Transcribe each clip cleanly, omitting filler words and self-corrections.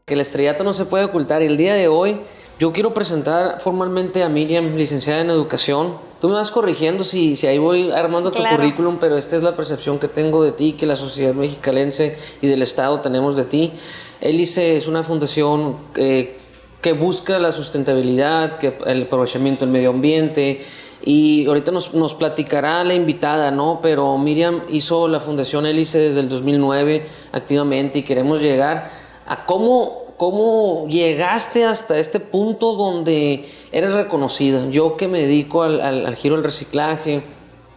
que el estrellato no se puede ocultar. Y el día de hoy yo quiero presentar formalmente a Miriam, licenciada en educación. Tú me vas corrigiendo si ahí voy armando tu Claro. currículum, pero esta es la percepción que tengo de ti, que la sociedad mexicalense y del Estado tenemos de ti. Hélice es una fundación que busca la sustentabilidad, que el aprovechamiento del medio ambiente. Y ahorita nos platicará la invitada, ¿no? Pero Miriam hizo la Fundación Hélice desde el 2009 activamente y queremos llegar a cómo llegaste hasta este punto donde eres reconocida. Yo que me dedico al giro del reciclaje,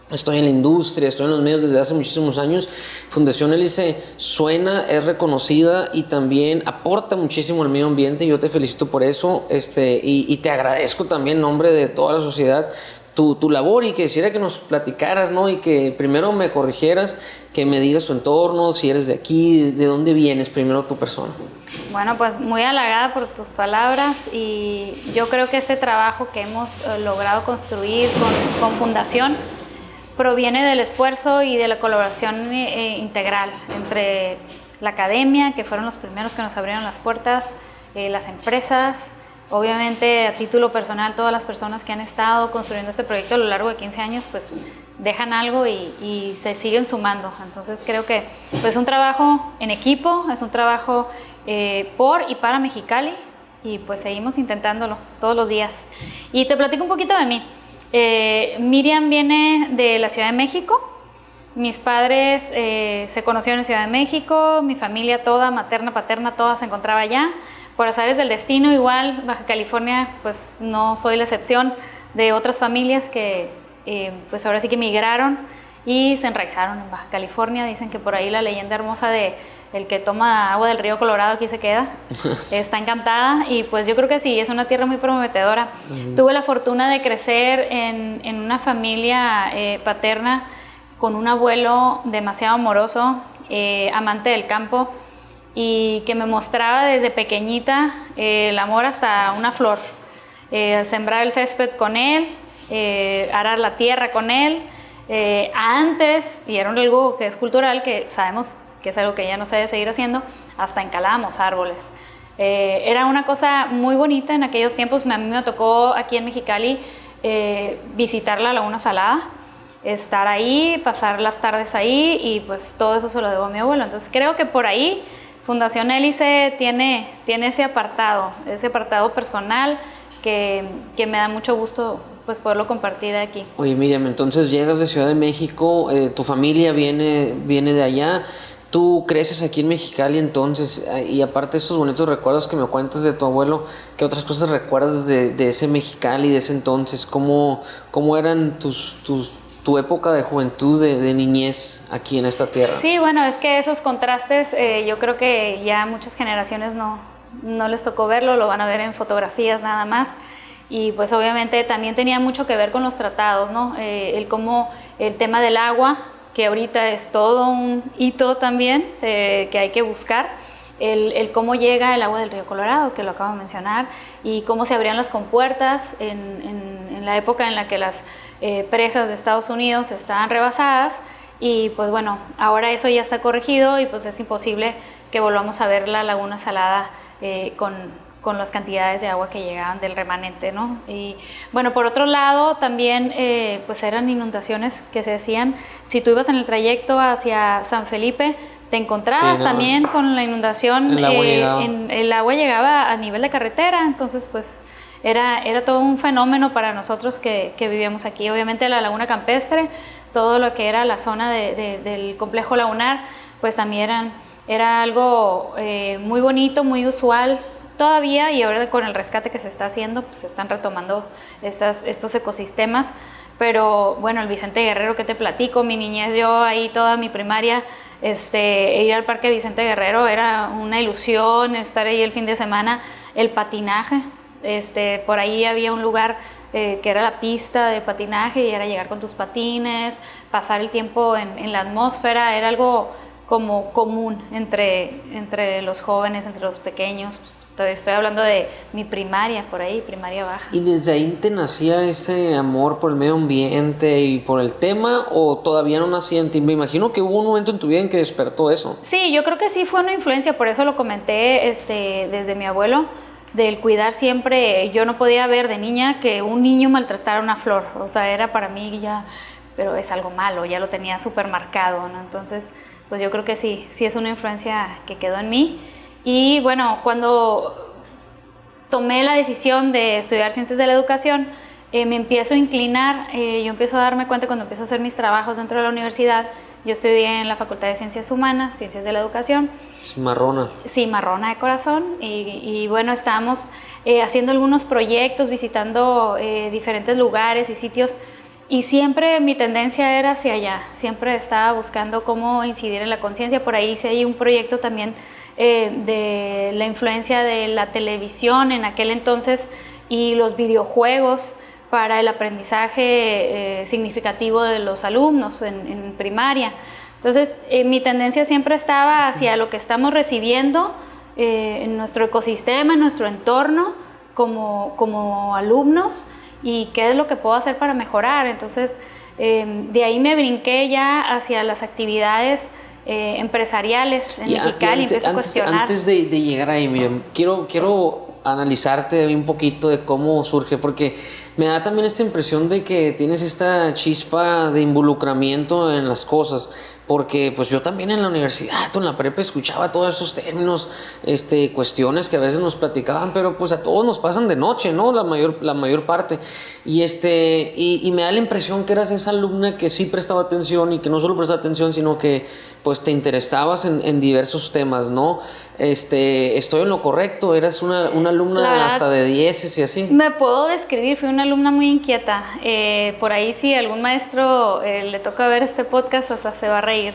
estoy en la industria, estoy en los medios desde hace muchísimos años. Fundación Hélice suena, es reconocida y también aporta muchísimo al medio ambiente. Yo te felicito por eso y te agradezco también en nombre de toda la sociedad tu labor, y que quisiera que nos platicaras, ¿no? Y que primero me corrigieras, que me digas tu entorno, si eres de aquí, de dónde vienes, primero tu persona. Bueno, pues muy halagada por tus palabras, y yo creo que este trabajo que hemos logrado construir con Fundación proviene del esfuerzo y de la colaboración integral entre la academia, que fueron los primeros que nos abrieron las puertas, las empresas, obviamente a título personal todas las personas que han estado construyendo este proyecto a lo largo de 15 años, pues dejan algo y se siguen sumando. Entonces creo que pues, es un trabajo en equipo, es un trabajo por y para Mexicali, y pues seguimos intentándolo todos los días. Y te platico un poquito de mí. Miriam viene de la Ciudad de México. Mis padres se conocieron en Ciudad de México, mi familia toda, materna, paterna, toda se encontraba allá. Por azares del destino, igual Baja California, pues no soy la excepción de otras familias que pues ahora sí que migraron y se enraizaron en Baja California. Dicen que por ahí la leyenda hermosa de el que toma agua del río Colorado aquí se queda. Está encantada, y pues yo creo que sí, es una tierra muy prometedora. Tuve la fortuna de crecer en una familia paterna con un abuelo demasiado amoroso, amante del campo, y que me mostraba desde pequeñita el amor hasta una flor. Sembrar el césped con él, arar la tierra con él. Antes, y era algo que es cultural, que sabemos que es algo que ya no se debe seguir haciendo, hasta encalábamos árboles. Era una cosa muy bonita en aquellos tiempos. A mí me tocó aquí en Mexicali visitar la Laguna Salada, estar ahí, pasar las tardes ahí, y pues todo eso se lo debo a mi abuelo. Entonces creo que por ahí Fundación Hélice tiene ese apartado personal que me da mucho gusto pues poderlo compartir aquí. Oye, Miriam, entonces llegas de Ciudad de México, tu familia viene de allá, tú creces aquí en Mexicali, entonces, y aparte de esos bonitos recuerdos que me cuentas de tu abuelo, ¿qué otras cosas recuerdas de ese Mexicali, de ese entonces? ¿Cómo eran tu época de juventud, de niñez aquí en esta tierra? Sí, bueno, es que esos contrastes yo creo que ya muchas generaciones no les tocó verlo, lo van a ver en fotografías nada más. Y pues obviamente también tenía mucho que ver con los tratados, ¿no? El tema del agua, que ahorita es todo un hito también que hay que buscar. El cómo llega el agua del río Colorado, que lo acabo de mencionar, y cómo se abrían las compuertas en la época en la que las presas de Estados Unidos estaban rebasadas. Y pues bueno, ahora eso ya está corregido, y pues es imposible que volvamos a ver la Laguna Salada con las cantidades de agua que llegaban del remanente, ¿no? Y bueno, por otro lado también pues eran inundaciones que se hacían. Si tú ibas en el trayecto hacia San Felipe, te encontrabas también con la inundación, el agua llegaba a nivel de carretera. Entonces pues era todo un fenómeno para nosotros que vivíamos aquí. Obviamente la laguna campestre, todo lo que era la zona del complejo lagunar, pues también era algo muy bonito, muy usual todavía, y ahora con el rescate que se está haciendo, pues se están retomando estos ecosistemas. Pero bueno, el Vicente Guerrero, ¿qué te platico? Mi niñez, yo ahí toda mi primaria, ir al Parque Vicente Guerrero era una ilusión, estar ahí el fin de semana, el patinaje, por ahí había un lugar que era la pista de patinaje, y era llegar con tus patines, pasar el tiempo en la atmósfera. Era algo como común entre los jóvenes, entre los pequeños. Pues, Estoy hablando de mi primaria, por ahí, primaria baja. ¿Y desde ahí te nacía ese amor por el medio ambiente y por el tema, o todavía no nacía en ti? Me imagino que hubo un momento en tu vida en que despertó eso. Sí, yo creo que sí fue una influencia, por eso lo comenté desde mi abuelo, del cuidar siempre. Yo no podía ver de niña que un niño maltratara una flor, o sea, era para mí ya, pero es algo malo, ya lo tenía súper marcado, ¿no? Entonces, pues yo creo que sí es una influencia que quedó en mí. Y bueno, cuando tomé la decisión de estudiar Ciencias de la Educación, me empiezo a inclinar, yo empiezo a darme cuenta cuando empiezo a hacer mis trabajos dentro de la universidad. Yo estudié en la Facultad de Ciencias Humanas, Ciencias de la Educación. Cimarrona. Cimarrona de corazón. Y bueno, estábamos haciendo algunos proyectos, visitando diferentes lugares y sitios. Y siempre mi tendencia era hacia allá. Siempre estaba buscando cómo incidir en la conciencia. Por ahí hice ahí un proyecto también de la influencia de la televisión en aquel entonces y los videojuegos para el aprendizaje significativo de los alumnos en primaria. Entonces, mi tendencia siempre estaba hacia lo que estamos recibiendo en nuestro ecosistema, en nuestro entorno, como alumnos, y qué es lo que puedo hacer para mejorar. Entonces, de ahí me brinqué ya hacia las actividades empresariales en Mexicali, empiezo a cuestionar. Antes de llegar ahí, miren, quiero analizarte un poquito de cómo surge, porque me da también esta impresión de que tienes esta chispa de involucramiento en las cosas, porque pues yo también en la universidad, en la prepa, escuchaba todos esos términos, cuestiones que a veces nos platicaban, pero pues a todos nos pasan de noche, ¿no? La mayor parte. Y me da la impresión que eras esa alumna que sí prestaba atención, y que no solo prestaba atención, sino que pues te interesabas en diversos temas, ¿no? ¿Estoy en lo correcto? ¿Eras una alumna hasta de 10 y así? Me puedo describir, fui una alumna muy inquieta. Por ahí si algún maestro le toca ver este podcast, hasta se va a reír.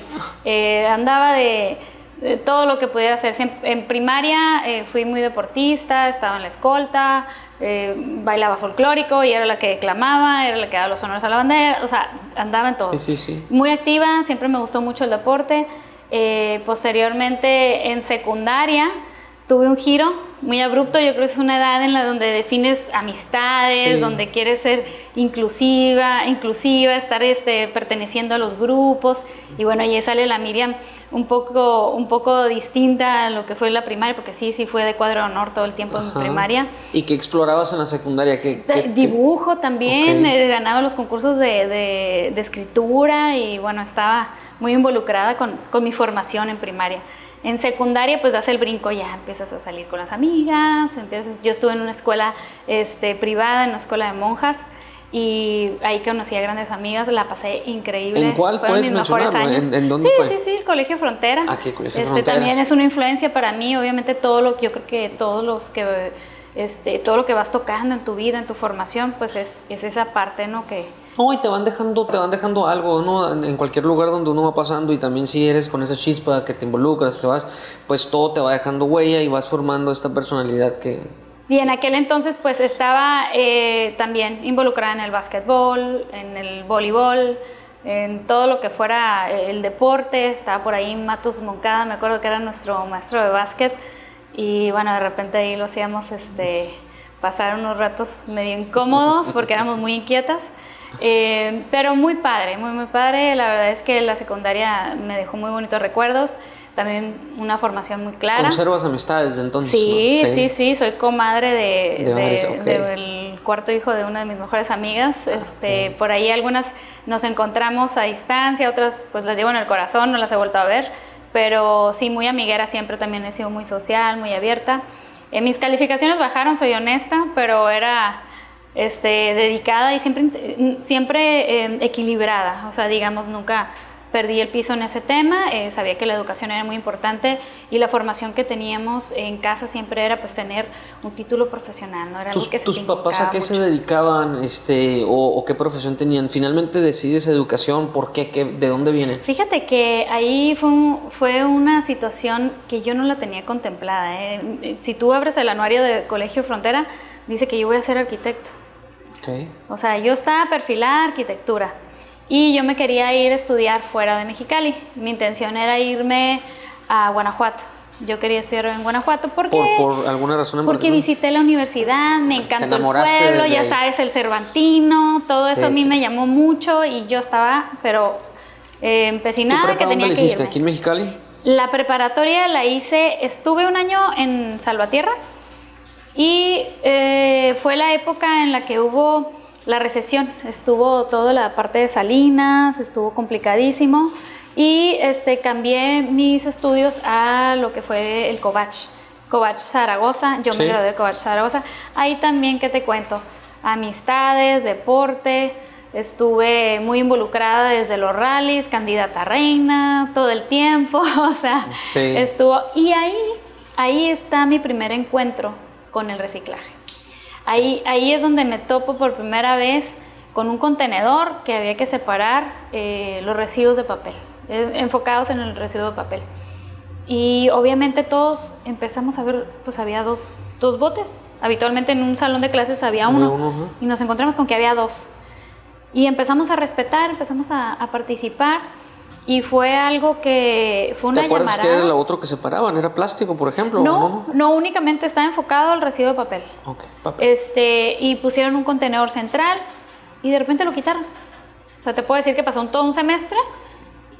Andaba de todo lo que pudiera hacer. En primaria fui muy deportista, estaba en la escolta, bailaba folclórico y era la que declamaba, era la que daba los honores a la bandera, o sea, andaba en todo. Sí. Muy activa, siempre me gustó mucho el deporte. Posteriormente en secundaria tuve un giro muy abrupto. Yo creo que es una edad en la donde defines amistades, sí, donde quieres ser inclusiva, estar perteneciendo a los grupos. Y bueno, ahí sale la Miriam un poco distinta a lo que fue la primaria, porque sí fue de cuadro de honor todo el tiempo. Ajá. En mi primaria. ¿Y qué explorabas en la secundaria? Dibujo también, okay. Ganaba los concursos de escritura, y bueno, estaba muy involucrada con mi formación en primaria. En secundaria, pues das el brinco, ya empiezas a salir con las amigas, yo estuve en una escuela privada, en una escuela de monjas, y ahí conocí a grandes amigas, la pasé increíble. ¿En cuál fueron puedes mis mejores años? ¿En dónde fue? Sí, el Colegio Frontera. ¿A qué Colegio Frontera? También es una influencia para mí, obviamente yo creo que todo lo que vas tocando en tu vida, en tu formación, pues es esa parte, ¿no? No, y te van dejando algo, ¿no? En cualquier lugar donde uno va pasando, y también si eres con esa chispa que te involucras, que vas, pues todo te va dejando huella y vas formando esta personalidad que... Y en aquel entonces pues estaba también involucrada en el básquetbol, en el voleibol, en todo lo que fuera el deporte. Estaba por ahí Matus Moncada, me acuerdo que era nuestro maestro de básquet, y bueno, de repente ahí lo hacíamos pasar unos ratos medio incómodos porque éramos muy inquietas. Pero muy padre, muy padre. La verdad es que la secundaria me dejó muy bonitos recuerdos, también una formación muy clara. ¿Conservas amistades de entonces? Sí, ¿no? Sí, soy comadre okay. del cuarto hijo de una de mis mejores amigas. Okay. Por ahí algunas nos encontramos a distancia, otras pues las llevo en el corazón, no las he vuelto a ver, pero sí, muy amiguera siempre, también he sido muy social, muy abierta. Mis calificaciones bajaron, soy honesta, pero era... dedicada y siempre equilibrada, o sea, digamos, nunca perdí el piso en ese tema. Sabía que la educación era muy importante, y la formación que teníamos en casa siempre era pues tener un título profesional, ¿no? Era algo que ¿Tus papás a qué se dedicaban, o qué profesión tenían? Finalmente decides educación, ¿por qué? ¿De dónde viene? Fíjate que ahí fue una situación que yo no la tenía contemplada. Si tú abres el anuario de Colegio Frontera, dice que yo voy a ser arquitecto. Okay. O sea, yo estaba perfilada a arquitectura, y yo me quería ir a estudiar fuera de Mexicali. Mi intención era irme a Guanajuato. Yo quería estudiar en Guanajuato porque... ¿Por alguna razón en Porque particular? visité la universidad, me encantó el enamoraste pueblo, de ya ahí. sabes, el Cervantino, todo eso a mí Sí. me llamó mucho y yo estaba, pero ¿Tu empecinada prepa que dónde tenía la que hiciste? irme. ¿Aquí en Mexicali? La preparatoria la hice, estuve un año en Salvatierra y fue la época en la que hubo la recesión, estuvo toda la parte de Salinas, estuvo complicadísimo y cambié mis estudios a lo que fue el Covach Zaragoza, yo Sí. me gradué de Covach Zaragoza, ahí también, ¿qué te cuento? Amistades, deporte, estuve muy involucrada desde los rallies, candidata a reina, todo el tiempo, o sea, Sí. estuvo, y ahí está mi primer encuentro con el reciclaje. Ahí es donde me topo por primera vez con un contenedor que había que separar los residuos de papel, enfocados en el residuo de papel. Y obviamente todos empezamos a ver, pues había dos botes. Habitualmente en un salón de clases había uno, y nos encontramos con que había dos. Y empezamos a respetar, empezamos a participar, y fue algo que fue una ¿Te acuerdas llamarada. que era lo otro que separaban? ¿Era plástico, por ejemplo? No, únicamente estaba enfocado al residuo de papel. Ok, papel. Y pusieron un contenedor central y de repente lo quitaron. O sea, te puedo decir que pasó todo un semestre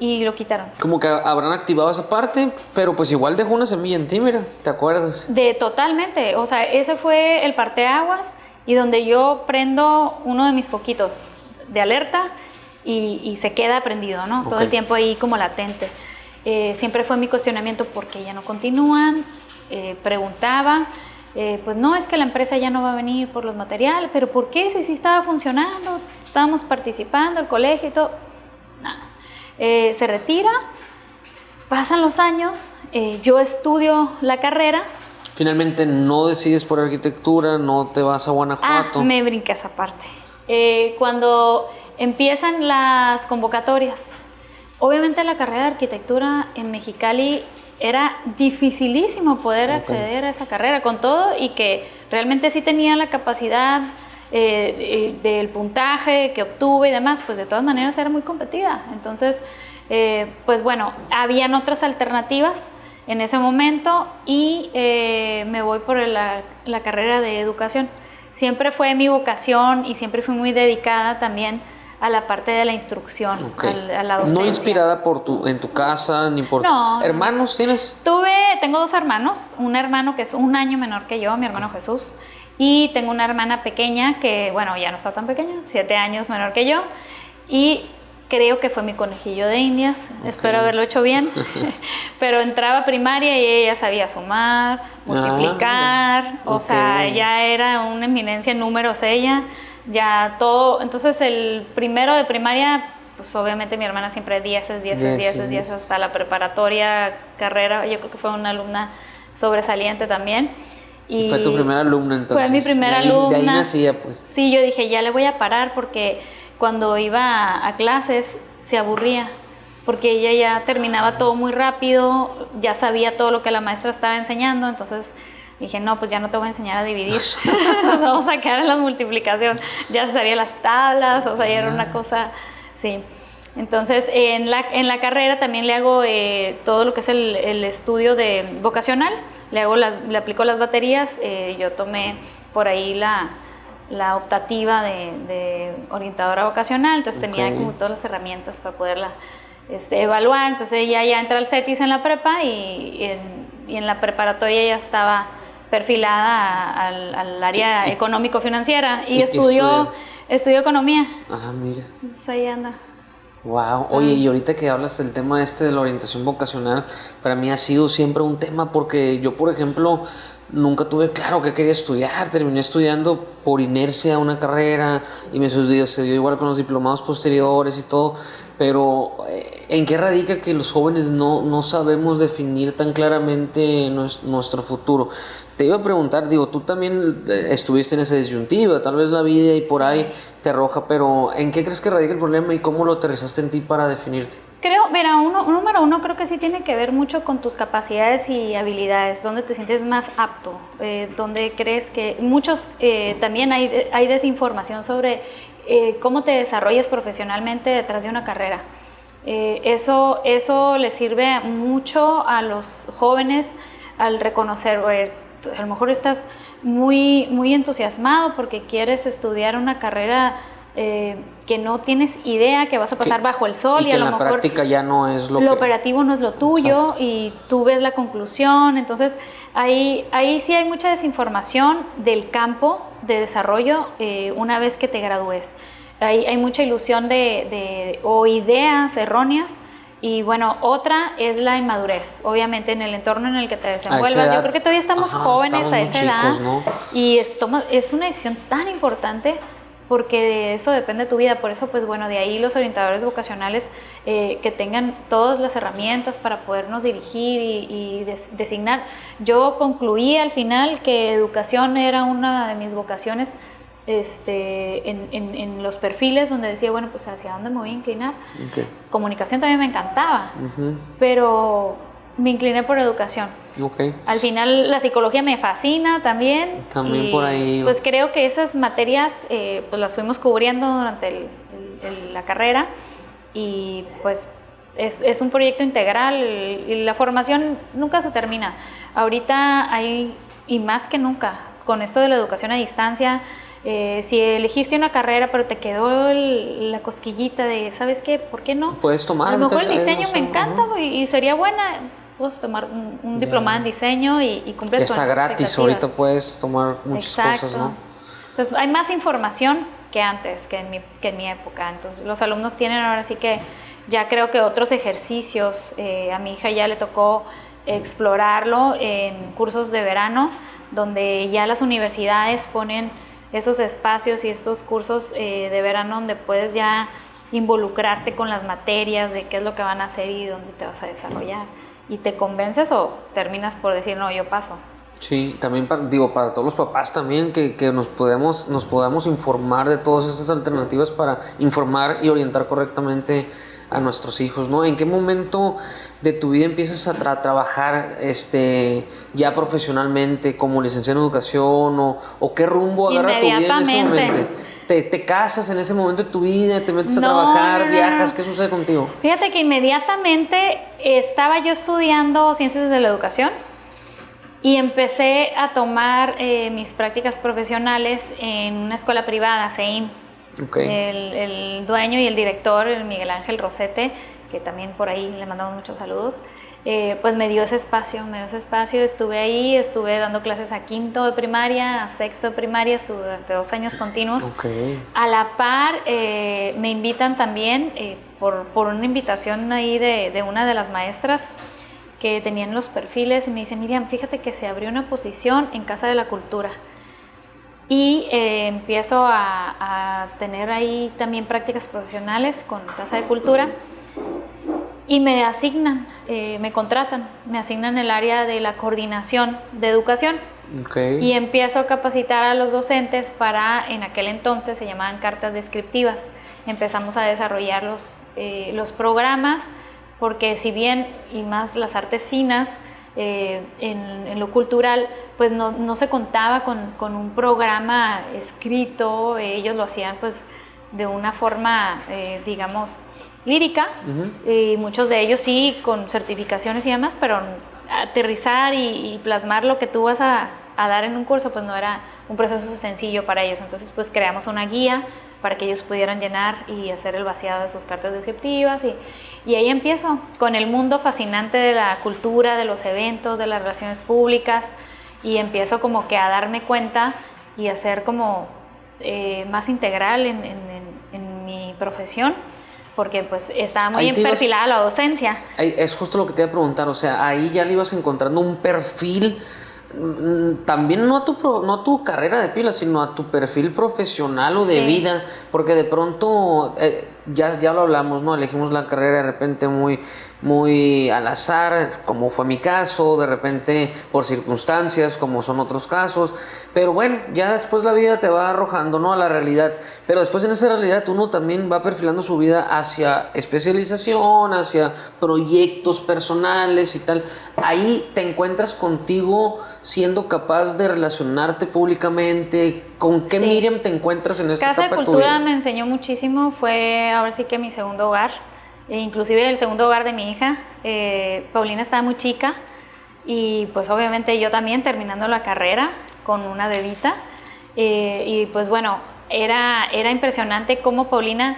y lo quitaron. Como que habrán activado esa parte, pero pues igual dejó una semilla en ti, mira, ¿te acuerdas? Totalmente, o sea, ese fue el parteaguas y donde yo prendo uno de mis foquitos de alerta y se queda prendido, ¿no? Okay. Todo el tiempo ahí como latente. Siempre fue mi cuestionamiento, ¿por qué ya no continúan? Preguntaba, pues no, es que la empresa ya no va a venir por los materiales, pero ¿por qué? Si sí estaba funcionando, estábamos participando, el colegio y todo. Nada. Se retira, pasan los años, yo estudio la carrera. Finalmente no decides por arquitectura, no te vas a Guanajuato. Me brinqué esa parte. Cuando empiezan las convocatorias, obviamente la carrera de arquitectura en Mexicali era dificilísimo poder acceder a esa carrera, con todo y que realmente sí tenía la capacidad del puntaje que obtuve y demás, pues de todas maneras era muy competida. Entonces, pues bueno, habían otras alternativas en ese momento y me voy por la carrera de educación. Siempre fue mi vocación y siempre fui muy dedicada también a la parte de la instrucción, a la docencia. ¿No inspirada en tu casa ni por hermanos tienes? Tengo dos hermanos, un hermano que es un año menor que yo, mi hermano Jesús, y tengo una hermana pequeña que, bueno, ya no está tan pequeña, 7 años menor que yo, y creo que fue mi conejillo de indias, espero haberlo hecho bien, pero entraba a primaria y ella sabía sumar, multiplicar, o sea, ya era una eminencia en números ella, ya todo. Entonces el primero de primaria, pues obviamente mi hermana siempre 10 hasta la preparatoria, carrera. Yo creo que fue una alumna sobresaliente también. Y fue tu primera alumna entonces. Fue mi primera alumna. De ahí nacía pues. Sí, yo dije ya le voy a parar porque cuando iba a clases se aburría, porque ella ya terminaba todo muy rápido, ya sabía todo lo que la maestra estaba enseñando, entonces dije, no, pues ya no te voy a enseñar a dividir, nos vamos a quedar en la multiplicación. Ya se sabía las tablas, o sea, ya era una cosa, sí. Entonces, en la carrera también le hago todo lo que es el estudio de vocacional, le aplico las baterías, yo tomé por ahí la optativa de orientadora vocacional, entonces tenía como todas las herramientas para poderla evaluar. Entonces ella ya entra al CETIS en la prepa y en la preparatoria ya estaba perfilada al área económico-financiera y estudió economía. Ajá, mira. Entonces ahí anda. Wow. Oye, y ahorita que hablas del tema de la orientación vocacional, para mí ha sido siempre un tema porque yo, por ejemplo, nunca tuve claro qué quería estudiar. Terminé estudiando por inercia una carrera y me sucedió igual con los diplomados posteriores y todo. Pero ¿en qué radica que los jóvenes no sabemos definir tan claramente nuestro futuro? Te iba a preguntar, digo, tú también estuviste en esa disyuntiva, tal vez la vida y por ahí te arroja, pero ¿en qué crees que radica el problema y cómo lo aterrizaste en ti para definirte? Mira, número uno creo que sí tiene que ver mucho con tus capacidades y habilidades, dónde te sientes más apto, dónde crees que muchos, también hay desinformación sobre cómo te desarrollas profesionalmente detrás de una carrera. Eso le sirve mucho a los jóvenes al reconocer, a lo mejor estás muy, muy entusiasmado porque quieres estudiar una carrera que no tienes idea que vas a pasar bajo el sol, y a lo mejor la práctica ya no es lo operativo no es lo tuyo. Exacto. Y tú ves la conclusión. Entonces ahí sí hay mucha desinformación del campo de desarrollo una vez que te gradúes. Hay mucha ilusión o ideas erróneas. Y bueno, otra es la inmadurez, obviamente en el entorno en el que te desenvuelvas. Yo creo que todavía estamos jóvenes a esa edad, ¿no? Y es una decisión tan importante porque de eso depende tu vida. Por eso, pues bueno, de ahí los orientadores vocacionales que tengan todas las herramientas para podernos dirigir y designar. Yo concluí al final que educación era una de mis vocaciones en los perfiles, donde decía, bueno, pues hacia dónde me voy a inclinar. Okay. Comunicación también me encantaba, pero me incliné por educación. Okay. Al final la psicología me fascina también. También por ahí. Pues creo que esas materias pues las fuimos cubriendo durante la carrera, y pues es un proyecto integral y la formación nunca se termina. Ahorita hay, y más que nunca, con esto de la educación a distancia, si elegiste una carrera pero te quedó la cosquillita de, ¿sabes qué? ¿Por qué no? Puedes tomar. A lo mejor el diseño me encanta y sería buena. Puedes tomar un diplomado en diseño y cumples con está gratis, ahorita puedes tomar muchas Exacto. cosas, ¿no? Entonces hay más información que antes, que en mi época. Entonces los alumnos tienen ahora sí que ya creo que otros ejercicios. A mi hija ya le tocó explorarlo en cursos de verano, donde ya las universidades ponen esos espacios y estos cursos de verano donde puedes ya involucrarte con las materias de qué es lo que van a hacer y dónde te vas a desarrollar. ¿Y te convences o terminas por decir, no, yo paso? Sí, también para todos los papás también, que nos podamos informar de todas estas alternativas para informar y orientar correctamente a nuestros hijos, ¿no? ¿En qué momento de tu vida empiezas a trabajar ya profesionalmente como licenciado en educación o qué rumbo agarra tu vida en ese momento? ¿Te casas en ese momento de tu vida? ¿Te metes a trabajar? ¿Viajas? ¿Qué sucede contigo? Fíjate que inmediatamente estaba yo estudiando Ciencias de la Educación y empecé a tomar mis prácticas profesionales en una escuela privada, CEIM. Okay. El dueño y el director, el Miguel Ángel Rosete, que también por ahí le mandamos muchos saludos, pues me dio ese espacio, estuve ahí, estuve dando clases a quinto de primaria, a sexto de primaria, estuve durante 2 años continuos. Okay. A la par me invitan también por una invitación ahí de una de las maestras que tenían los perfiles, y me dice, Miriam, fíjate que se abrió una posición en Casa de la Cultura. Y empiezo a tener ahí también prácticas profesionales con Casa de Cultura y me asignan, me contratan, me asignan el área de la coordinación de educación. Okay. Y empiezo a capacitar a los docentes para, en aquel entonces se llamaban cartas descriptivas. Empezamos a desarrollar los programas, porque si bien, y más las artes finas, en lo cultural, pues no se contaba con un programa escrito. Ellos lo hacían pues de una forma, digamos, lírica, y muchos de ellos sí con certificaciones y demás, pero aterrizar y plasmar lo que tú vas a dar en un curso, pues no era un proceso sencillo para ellos. Entonces pues creamos una guía para que ellos pudieran llenar y hacer el vaciado de sus cartas descriptivas, y ahí empiezo con el mundo fascinante de la cultura, de los eventos, de las relaciones públicas, y empiezo como que a darme cuenta y a ser como más integral en mi profesión, porque pues estaba muy perfilada a la docencia. Es justo lo que te iba a preguntar, o sea, ahí ya le ibas encontrando un perfil, también no a tu carrera de pila, sino a tu perfil profesional o de vida, porque de pronto ya lo hablamos, ¿no? Elegimos la carrera de repente muy al azar, como fue mi caso, de repente por circunstancias, como son otros casos, pero bueno, ya después la vida te va arrojando, ¿no?, a la realidad, pero después en esa realidad uno también va perfilando su vida hacia especialización, hacia proyectos personales y tal. Ahí te encuentras contigo siendo capaz de relacionarte públicamente. ¿Con qué Miriam te encuentras en esta etapa de tu vida? Casa de Cultura me enseñó muchísimo, fue ahora sí que mi segundo hogar. inclusive el segundo hogar de mi hija. Paulina estaba muy chica y pues obviamente yo también terminando la carrera con una bebita. Y pues bueno, era impresionante cómo Paulina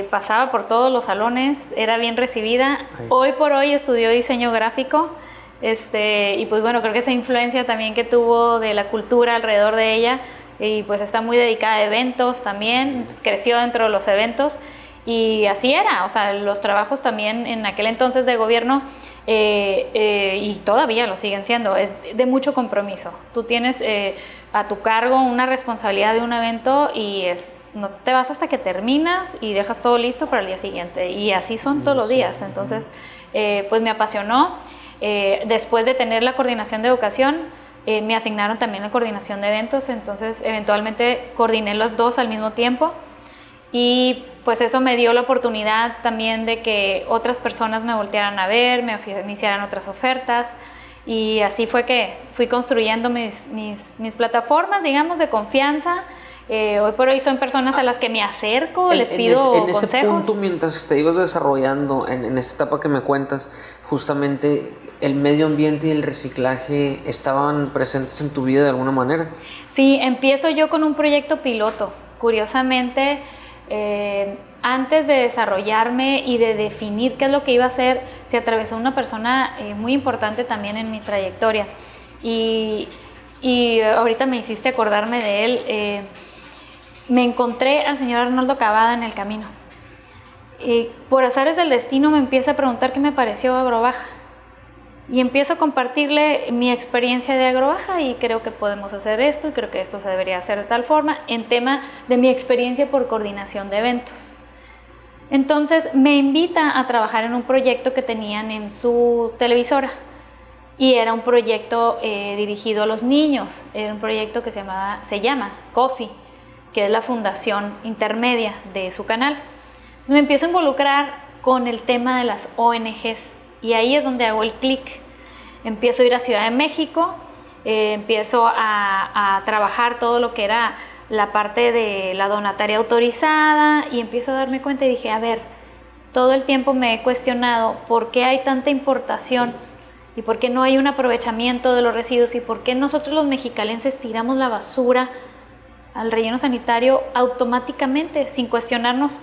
pasaba por todos los salones, era bien recibida. Hoy por hoy estudió diseño gráfico. Y pues bueno, creo que esa influencia también que tuvo de la cultura alrededor de ella, y pues está muy dedicada a eventos también, creció dentro de los eventos y así era, o sea, los trabajos también en aquel entonces de gobierno y todavía lo siguen siendo, es de mucho compromiso. Tú tienes a tu cargo una responsabilidad de un evento y no te vas hasta que terminas y dejas todo listo para el día siguiente, y así son todos los días. Entonces pues me apasionó. Después de tener la coordinación de educación, me asignaron también la coordinación de eventos, entonces eventualmente coordiné los dos al mismo tiempo, y pues eso me dio la oportunidad también de que otras personas me voltearan a ver, me hicieran otras ofertas, y así fue que fui construyendo mis plataformas, digamos, de confianza. Hoy por hoy son personas a las que me acerco, les pido consejos. En ese punto, mientras te ibas desarrollando en esta etapa que me cuentas, justamente el medio ambiente y el reciclaje estaban presentes en tu vida de alguna manera. Sí, empiezo yo con un proyecto piloto. Curiosamente, antes de desarrollarme y de definir qué es lo que iba a hacer, se atravesó una persona muy importante también en mi trayectoria. Y ahorita me hiciste acordarme de él. Me encontré al señor Arnoldo Cavada en el camino. Por azares del destino me empieza a preguntar qué me pareció Agrobaja. Y empiezo a compartirle mi experiencia de Agrobaja, y creo que podemos hacer esto, y creo que esto se debería hacer de tal forma, en tema de mi experiencia por coordinación de eventos. Entonces me invita a trabajar en un proyecto que tenían en su televisora, y era un proyecto dirigido a los niños. Era un proyecto que se llama Coffee, que es la fundación intermedia de su canal. Entonces me empiezo a involucrar con el tema de las ONGs, y ahí es donde hago el clic. Empiezo a ir a Ciudad de México, empiezo a trabajar todo lo que era la parte de la donataria autorizada, y empiezo a darme cuenta y dije, a ver, todo el tiempo me he cuestionado por qué hay tanta importación y por qué no hay un aprovechamiento de los residuos, y por qué nosotros los mexicalenses tiramos la basura al relleno sanitario automáticamente, sin cuestionarnos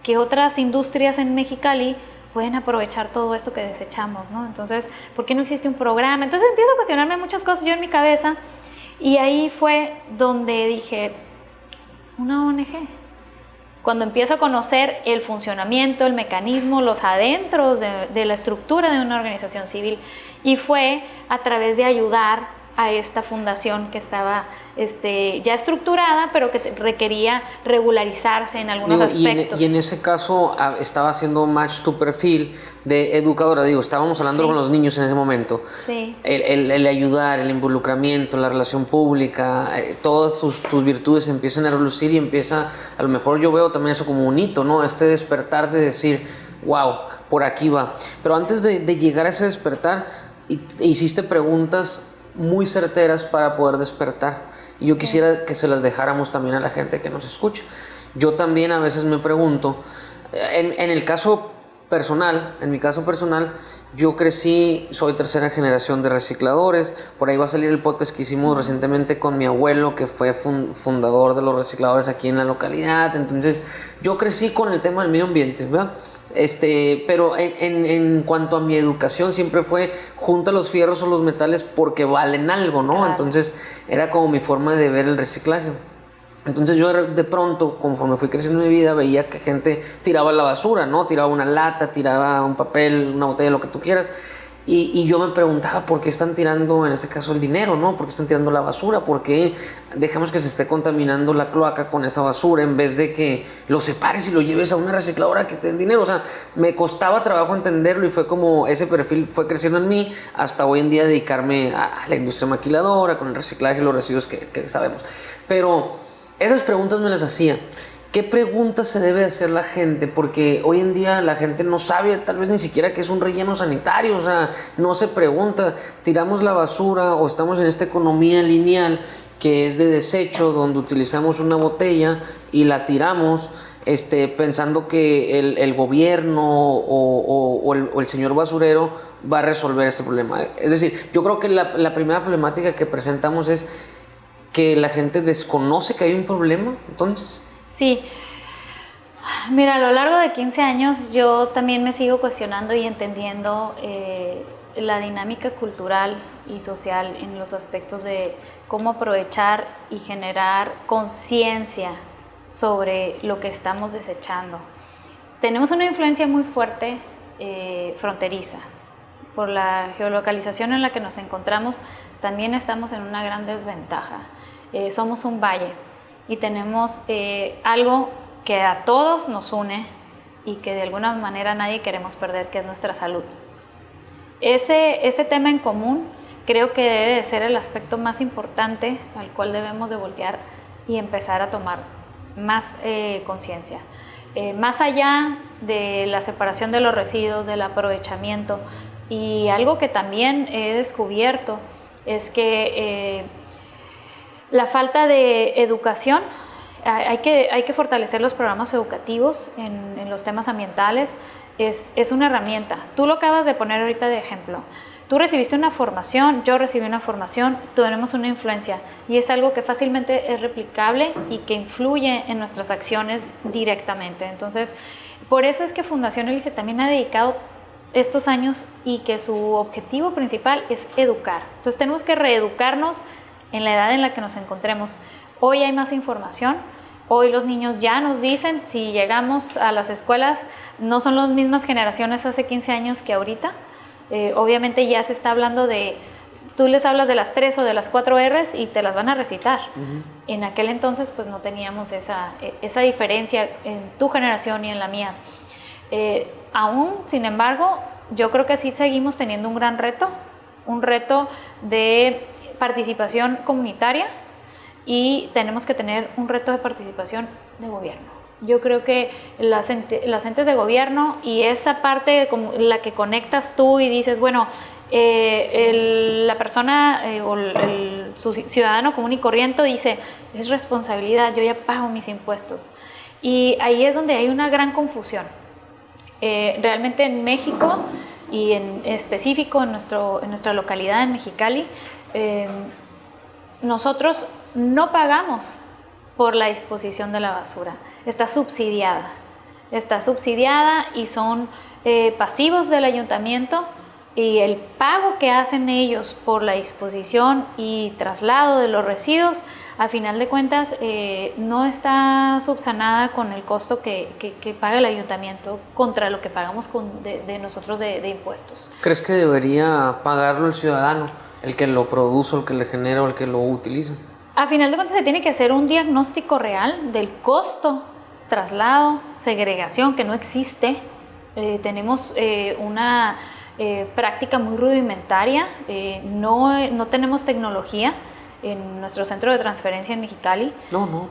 que otras industrias en Mexicali pueden aprovechar todo esto que desechamos, ¿no? Entonces, ¿por qué no existe un programa? Entonces empiezo a cuestionarme muchas cosas yo en mi cabeza, y ahí fue donde dije, una ONG. Cuando empiezo a conocer el funcionamiento, el mecanismo, los adentros de la estructura de una organización civil, y fue a través de ayudar a esta fundación que estaba ya estructurada, pero que requería regularizarse en algunos aspectos. Y en ese caso estaba haciendo match tu perfil de educadora, estábamos hablando con los niños en ese momento. Sí. El ayudar, el involucramiento, la relación pública, todas tus virtudes empiezan a relucir, y empieza, a lo mejor yo veo también eso como un hito, ¿no? Este despertar de decir, wow, por aquí va. Pero antes de llegar a ese despertar, hiciste preguntas muy certeras para poder despertar, y yo quisiera que se las dejáramos también a la gente que nos escucha. Yo también a veces me pregunto, en el caso personal, en mi caso personal, yo crecí, soy tercera generación de recicladores. Por ahí va a salir el podcast que hicimos recientemente con mi abuelo, que fue fundador de los recicladores aquí en la localidad. Entonces yo crecí con el tema del medio ambiente, ¿verdad? Pero en cuanto a mi educación, siempre fue junta los fierros o los metales porque valen algo, ¿no? Claro. Entonces era como mi forma de ver el reciclaje. Entonces yo de pronto, conforme fui creciendo en mi vida, veía que gente tiraba la basura, ¿no? Tiraba una lata, tiraba un papel, una botella, lo que tú quieras. Y yo me preguntaba por qué están tirando, en este caso, el dinero, ¿no? ¿Por qué están tirando la basura? ¿Por qué dejamos que se esté contaminando la cloaca con esa basura en vez de que lo separes y lo lleves a una recicladora que te den dinero? O sea, me costaba trabajo entenderlo, y fue como ese perfil fue creciendo en mí hasta hoy en día dedicarme a la industria maquiladora, con el reciclaje y los residuos que sabemos. Pero esas preguntas me las hacía. ¿Qué preguntas se debe hacer la gente? Porque hoy en día la gente no sabe tal vez ni siquiera qué es un relleno sanitario. O sea, no se pregunta. Tiramos la basura, o estamos en esta economía lineal que es de desecho, donde utilizamos una botella y la tiramos pensando que el gobierno o el señor basurero va a resolver este problema. Es decir, yo creo que la primera problemática que presentamos es que la gente desconoce que hay un problema, entonces. Sí. Mira, a lo largo de 15 años yo también me sigo cuestionando y entendiendo la dinámica cultural y social en los aspectos de cómo aprovechar y generar conciencia sobre lo que estamos desechando. Tenemos una influencia muy fuerte fronteriza. Por la geolocalización en la que nos encontramos, también estamos en una gran desventaja. Somos un valle y tenemos algo que a todos nos une y que de alguna manera nadie queremos perder, que es nuestra salud. Ese tema en común creo que debe de ser el aspecto más importante al cual debemos de voltear y empezar a tomar más conciencia. Más allá de la separación de los residuos, del aprovechamiento, y algo que también he descubierto es que la falta de educación, hay que fortalecer los programas educativos en los temas ambientales, es una herramienta. Tú lo acabas de poner ahorita de ejemplo. Tú recibiste una formación, yo recibí una formación, tenemos una influencia y es algo que fácilmente es replicable y que influye en nuestras acciones directamente. Entonces, por eso es que Fundación Hélice también ha dedicado estos años y que su objetivo principal es educar. Entonces, tenemos que reeducarnos en la edad en la que nos encontremos. Hoy hay más información. Hoy los niños ya nos dicen, si llegamos a las escuelas, no son las mismas generaciones hace 15 años que ahorita. Obviamente ya se está hablando de, tú les hablas de las 3 o de las 4 R's y te las van a recitar. En aquel entonces pues no teníamos esa diferencia en tu generación y en la mía. Aún, sin embargo, yo creo que sí seguimos teniendo un gran reto, un reto de participación comunitaria y tenemos que tener un reto de participación de gobierno. Yo creo que las entes de gobierno y esa parte como la que conectas tú y dices, bueno, la persona o el ciudadano común y corriente dice, es responsabilidad, yo ya pago mis impuestos. Y ahí es donde hay una gran confusión. Realmente en México y en específico en nuestra localidad, en Mexicali, nosotros no pagamos por la disposición de la basura, está subsidiada y son pasivos del ayuntamiento y el pago que hacen ellos por la disposición y traslado de los residuos, a final de cuentas no está subsanada con el costo que paga el ayuntamiento contra lo que pagamos de nosotros de impuestos. ¿Crees que debería pagarlo el ciudadano, el que lo produce, el que le genera o el que lo utiliza? A final de cuentas se tiene que hacer un diagnóstico real del costo, traslado, segregación, que no existe. Tenemos una práctica muy rudimentaria, no tenemos tecnología en nuestro centro de transferencia en Mexicali.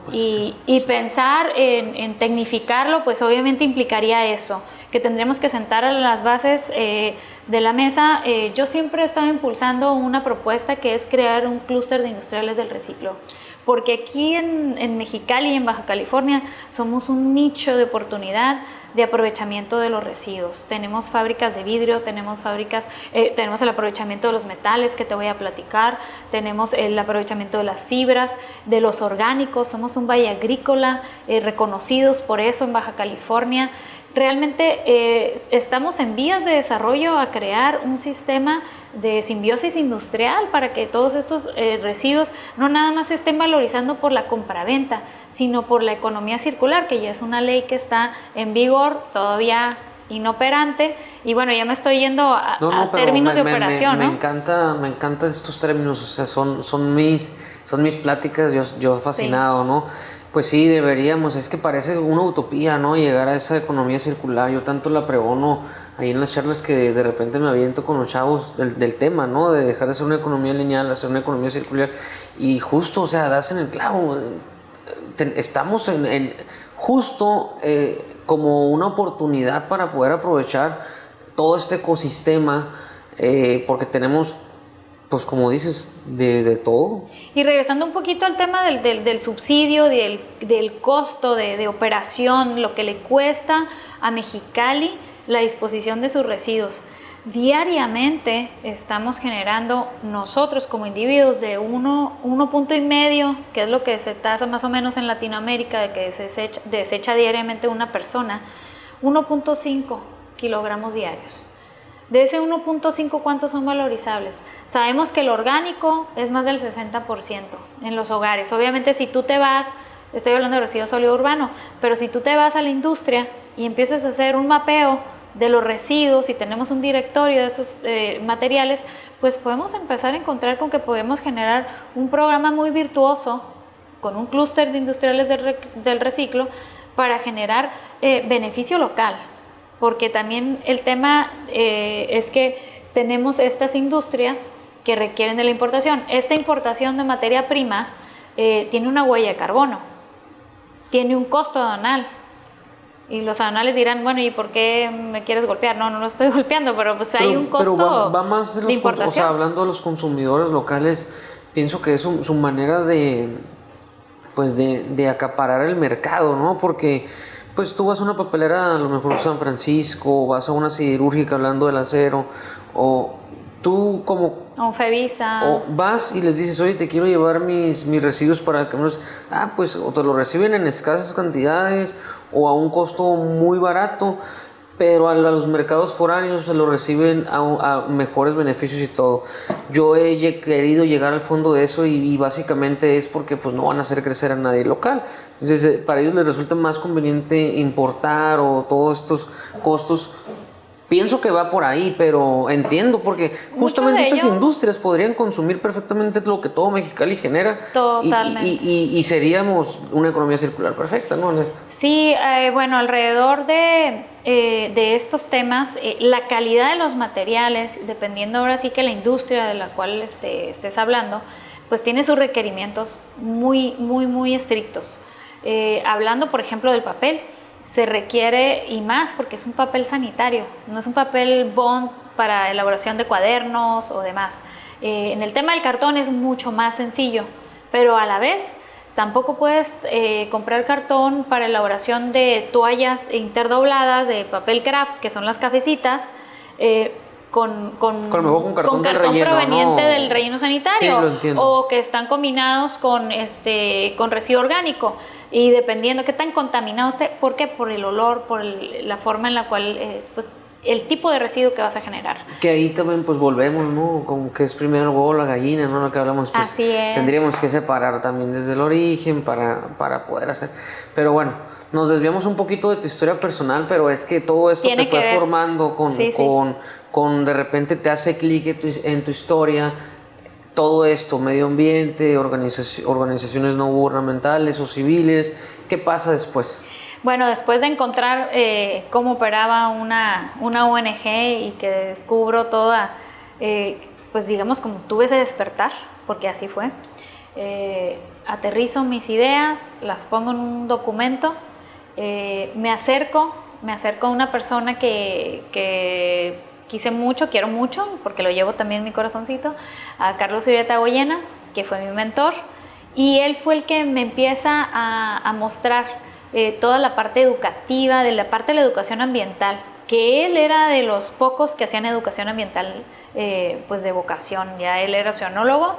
Pues y pensar en tecnificarlo, pues obviamente implicaría eso, que tendremos que sentar a las bases de la mesa. Yo siempre he estado impulsando una propuesta que es crear un clúster de industriales del reciclo, porque aquí en Mexicali y en Baja California somos un nicho de oportunidad de aprovechamiento de los residuos. Tenemos fábricas de vidrio, tenemos el aprovechamiento de los metales que te voy a platicar, tenemos el aprovechamiento de las fibras, de los orgánicos, somos un valle agrícola, reconocidos por eso en Baja California. Realmente estamos en vías de desarrollo a crear un sistema de simbiosis industrial para que todos estos residuos no nada más se estén valorizando por la compraventa, sino por la economía circular, que ya es una ley que está en vigor, todavía inoperante, y bueno, ya me estoy yendo a términos de operación, ¿no? Me encantan estos términos, o sea, son mis pláticas, yo fascinado, sí. ¿No? Pues sí, deberíamos, es que parece una utopía, ¿no? Llegar a esa economía circular. Yo tanto la pregono ahí en las charlas que de repente me aviento con los chavos del tema, ¿no? De dejar de ser una economía lineal, hacer una economía circular. Y justo, o sea, das en el clavo. Estamos justo como una oportunidad para poder aprovechar todo este ecosistema, porque tenemos pues como dices, de todo. Y regresando un poquito al tema del subsidio, del costo de operación, lo que le cuesta a Mexicali la disposición de sus residuos. Diariamente estamos generando nosotros como individuos de 1,5 punto, que es lo que se tasa más o menos en Latinoamérica de que desecha diariamente una persona, 1,5 kilogramos diarios. De ese 1,5, ¿cuántos son valorizables? Sabemos que el orgánico es más del 60% en los hogares. Obviamente si tú te vas, estoy hablando de residuo sólido urbano, pero si tú te vas a la industria y empiezas a hacer un mapeo de los residuos y tenemos un directorio de estos materiales, pues podemos empezar a encontrar con que podemos generar un programa muy virtuoso con un clúster de industriales del reciclo para generar beneficio local, porque también el tema es que tenemos estas industrias que requieren de la importación. Esta importación de materia prima tiene una huella de carbono, tiene un costo aduanal. Y los aduanales dirán, bueno, ¿y por qué me quieres golpear? No lo estoy golpeando, pero pues hay un costo va más de importación. O sea, hablando de los consumidores locales, pienso que es su manera de acaparar el mercado, ¿no? Porque pues tú vas a una papelera, a lo mejor San Francisco, vas a una siderúrgica hablando del acero, o tú como... O Fevisa. O vas y les dices, oye, te quiero llevar mis residuos para que pues o te lo reciben en escasas cantidades o a un costo muy barato, pero a los mercados foráneos se lo reciben a mejores beneficios y todo. Yo he querido llegar al fondo de eso y básicamente es porque pues no van a hacer crecer a nadie local. Entonces para ellos les resulta más conveniente importar o todos estos costos. Pienso que va por ahí, pero entiendo porque justamente estas industrias podrían consumir perfectamente lo que todo Mexicali genera. Totalmente. Y seríamos una economía circular perfecta, ¿no? En esto. Sí, bueno, alrededor de estos temas, la calidad de los materiales, dependiendo ahora sí que la industria de la cual estés hablando, pues tiene sus requerimientos muy, muy, muy estrictos. Hablando, por ejemplo, del papel. Se requiere, y más porque es un papel sanitario, no es un papel bond para elaboración de cuadernos o demás. En el tema del cartón es mucho más sencillo, pero a la vez tampoco puedes comprar cartón para elaboración de toallas interdobladas de papel craft, que son las cafecitas, con cartón relleno, proveniente del relleno sanitario, sí, lo entiendo. O que están combinados con residuo orgánico, y dependiendo qué tan contaminado esté, ¿por qué? Por el olor, por la forma en la cual, pues el tipo de residuo que vas a generar. Que ahí también pues volvemos, ¿no? Como que es primero el huevo, la gallina, ¿no? Lo que hablamos, pues así es. Tendríamos que separar también desde el origen para poder hacer. Pero bueno, nos desviamos un poquito de tu historia personal, pero es que todo esto te fue formando con de repente te hace clic en tu historia. Todo esto, medio ambiente, organizaciones no gubernamentales o civiles. ¿Qué pasa después? Bueno, después de encontrar cómo operaba una ONG y que descubro toda, pues digamos como tuve ese despertar, porque así fue, aterrizo mis ideas, las pongo en un documento, me acerco a una persona que quise mucho, quiero mucho, porque lo llevo también en mi corazoncito, a Carlos Urieta Goyena, que fue mi mentor, y él fue el que me empieza a mostrar toda la parte educativa, de la parte de la educación ambiental, que él era de los pocos que hacían educación ambiental pues de vocación, ya él era oceanólogo.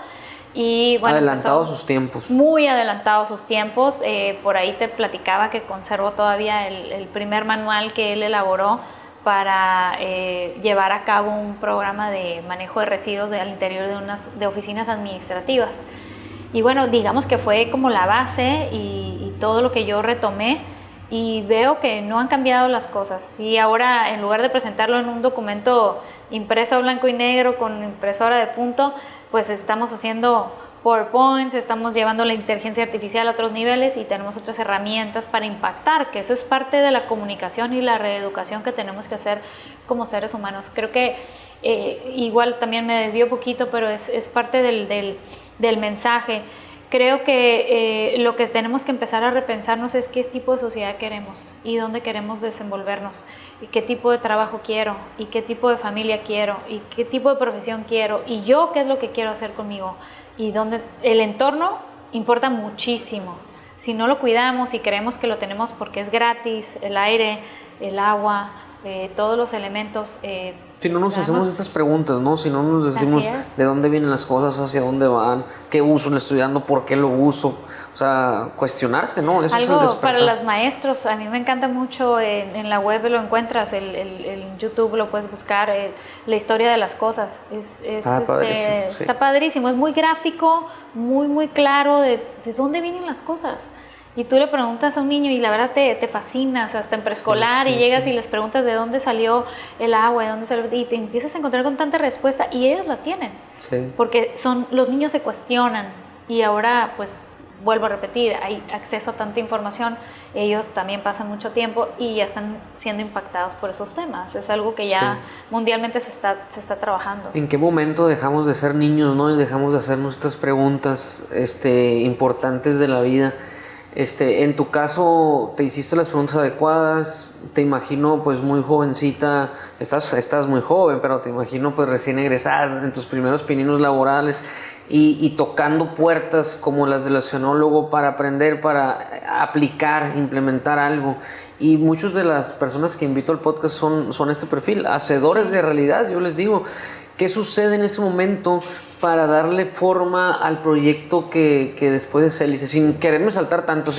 Y bueno, adelantado a sus tiempos. Muy adelantado a sus tiempos. Por ahí te platicaba que conservo todavía el primer manual que él elaboró para llevar a cabo un programa de manejo de residuos al interior de oficinas administrativas. Y bueno, digamos que fue como la base y todo lo que yo retomé, y veo que no han cambiado las cosas. Sí, ahora en lugar de presentarlo en un documento impreso blanco y negro con impresora de punto, pues estamos haciendo PowerPoints, estamos llevando la inteligencia artificial a otros niveles y tenemos otras herramientas para impactar, que eso es parte de la comunicación y la reeducación que tenemos que hacer como seres humanos. Creo que igual también me desvío poquito, pero es parte del mensaje. creo que lo que tenemos que empezar a repensarnos es qué tipo de sociedad queremos y dónde queremos desenvolvernos y qué tipo de trabajo quiero y qué tipo de familia quiero y qué tipo de profesión quiero y yo qué es lo que quiero hacer conmigo y dónde el entorno importa muchísimo. Si no lo cuidamos y creemos que lo tenemos porque es gratis, el aire, el agua, todos los elementos. Si no nos hacemos estas preguntas, ¿no? Si no nos decimos de dónde vienen las cosas, hacia dónde van, qué uso le estoy dando, por qué lo uso. O sea, cuestionarte, ¿no? Eso algo es el despertar. Para los maestros, a mí me encanta mucho, en la web lo encuentras, en YouTube lo puedes buscar, la historia de las cosas. Padrísimo, sí. Está padrísimo, es muy gráfico, muy claro de dónde vienen las cosas. Y tú le preguntas a un niño y la verdad te fascinas, hasta en preescolar, y llegas y les preguntas de dónde salió el agua, de dónde salió, y te empiezas a encontrar con tanta respuesta y ellos la tienen. Sí. Porque los niños se cuestionan y ahora pues vuelvo a repetir, hay acceso a tanta información, ellos también pasan mucho tiempo y ya están siendo impactados por esos temas. Es algo que ya mundialmente se está trabajando. ¿En qué momento dejamos de ser niños, no? Y dejamos de hacer nuestras preguntas importantes de la vida? En tu caso, ¿te hiciste las preguntas adecuadas? Te imagino pues muy jovencita, estás muy joven, pero te imagino pues recién egresada en tus primeros pininos laborales y tocando puertas como las del oceanólogo para aprender, para aplicar, implementar algo. Y muchas de las personas que invito al podcast son este perfil, hacedores de realidad. Yo les digo, ¿qué sucede en ese momento para darle forma al proyecto que después es Hélice? Sin quererme saltar tanto,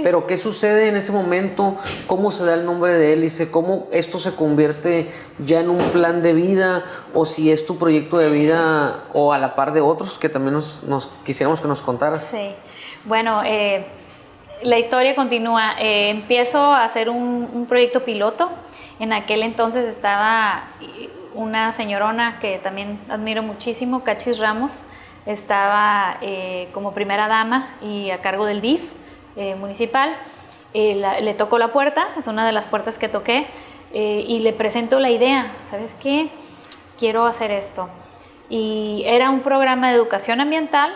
pero ¿qué sucede en ese momento? ¿Cómo se da el nombre de Hélice? ¿Cómo esto se convierte ya en un plan de vida? ¿O si es tu proyecto de vida o a la par de otros que también nos quisiéramos que nos contaras? Sí, bueno, la historia continúa. Empiezo a hacer un proyecto piloto. En aquel entonces estaba una señorona que también admiro muchísimo, Cachis Ramos, estaba como primera dama y a cargo del DIF municipal. Le tocó la puerta, es una de las puertas que toqué, y le presento la idea. ¿Sabes qué? Quiero hacer esto. Y era un programa de educación ambiental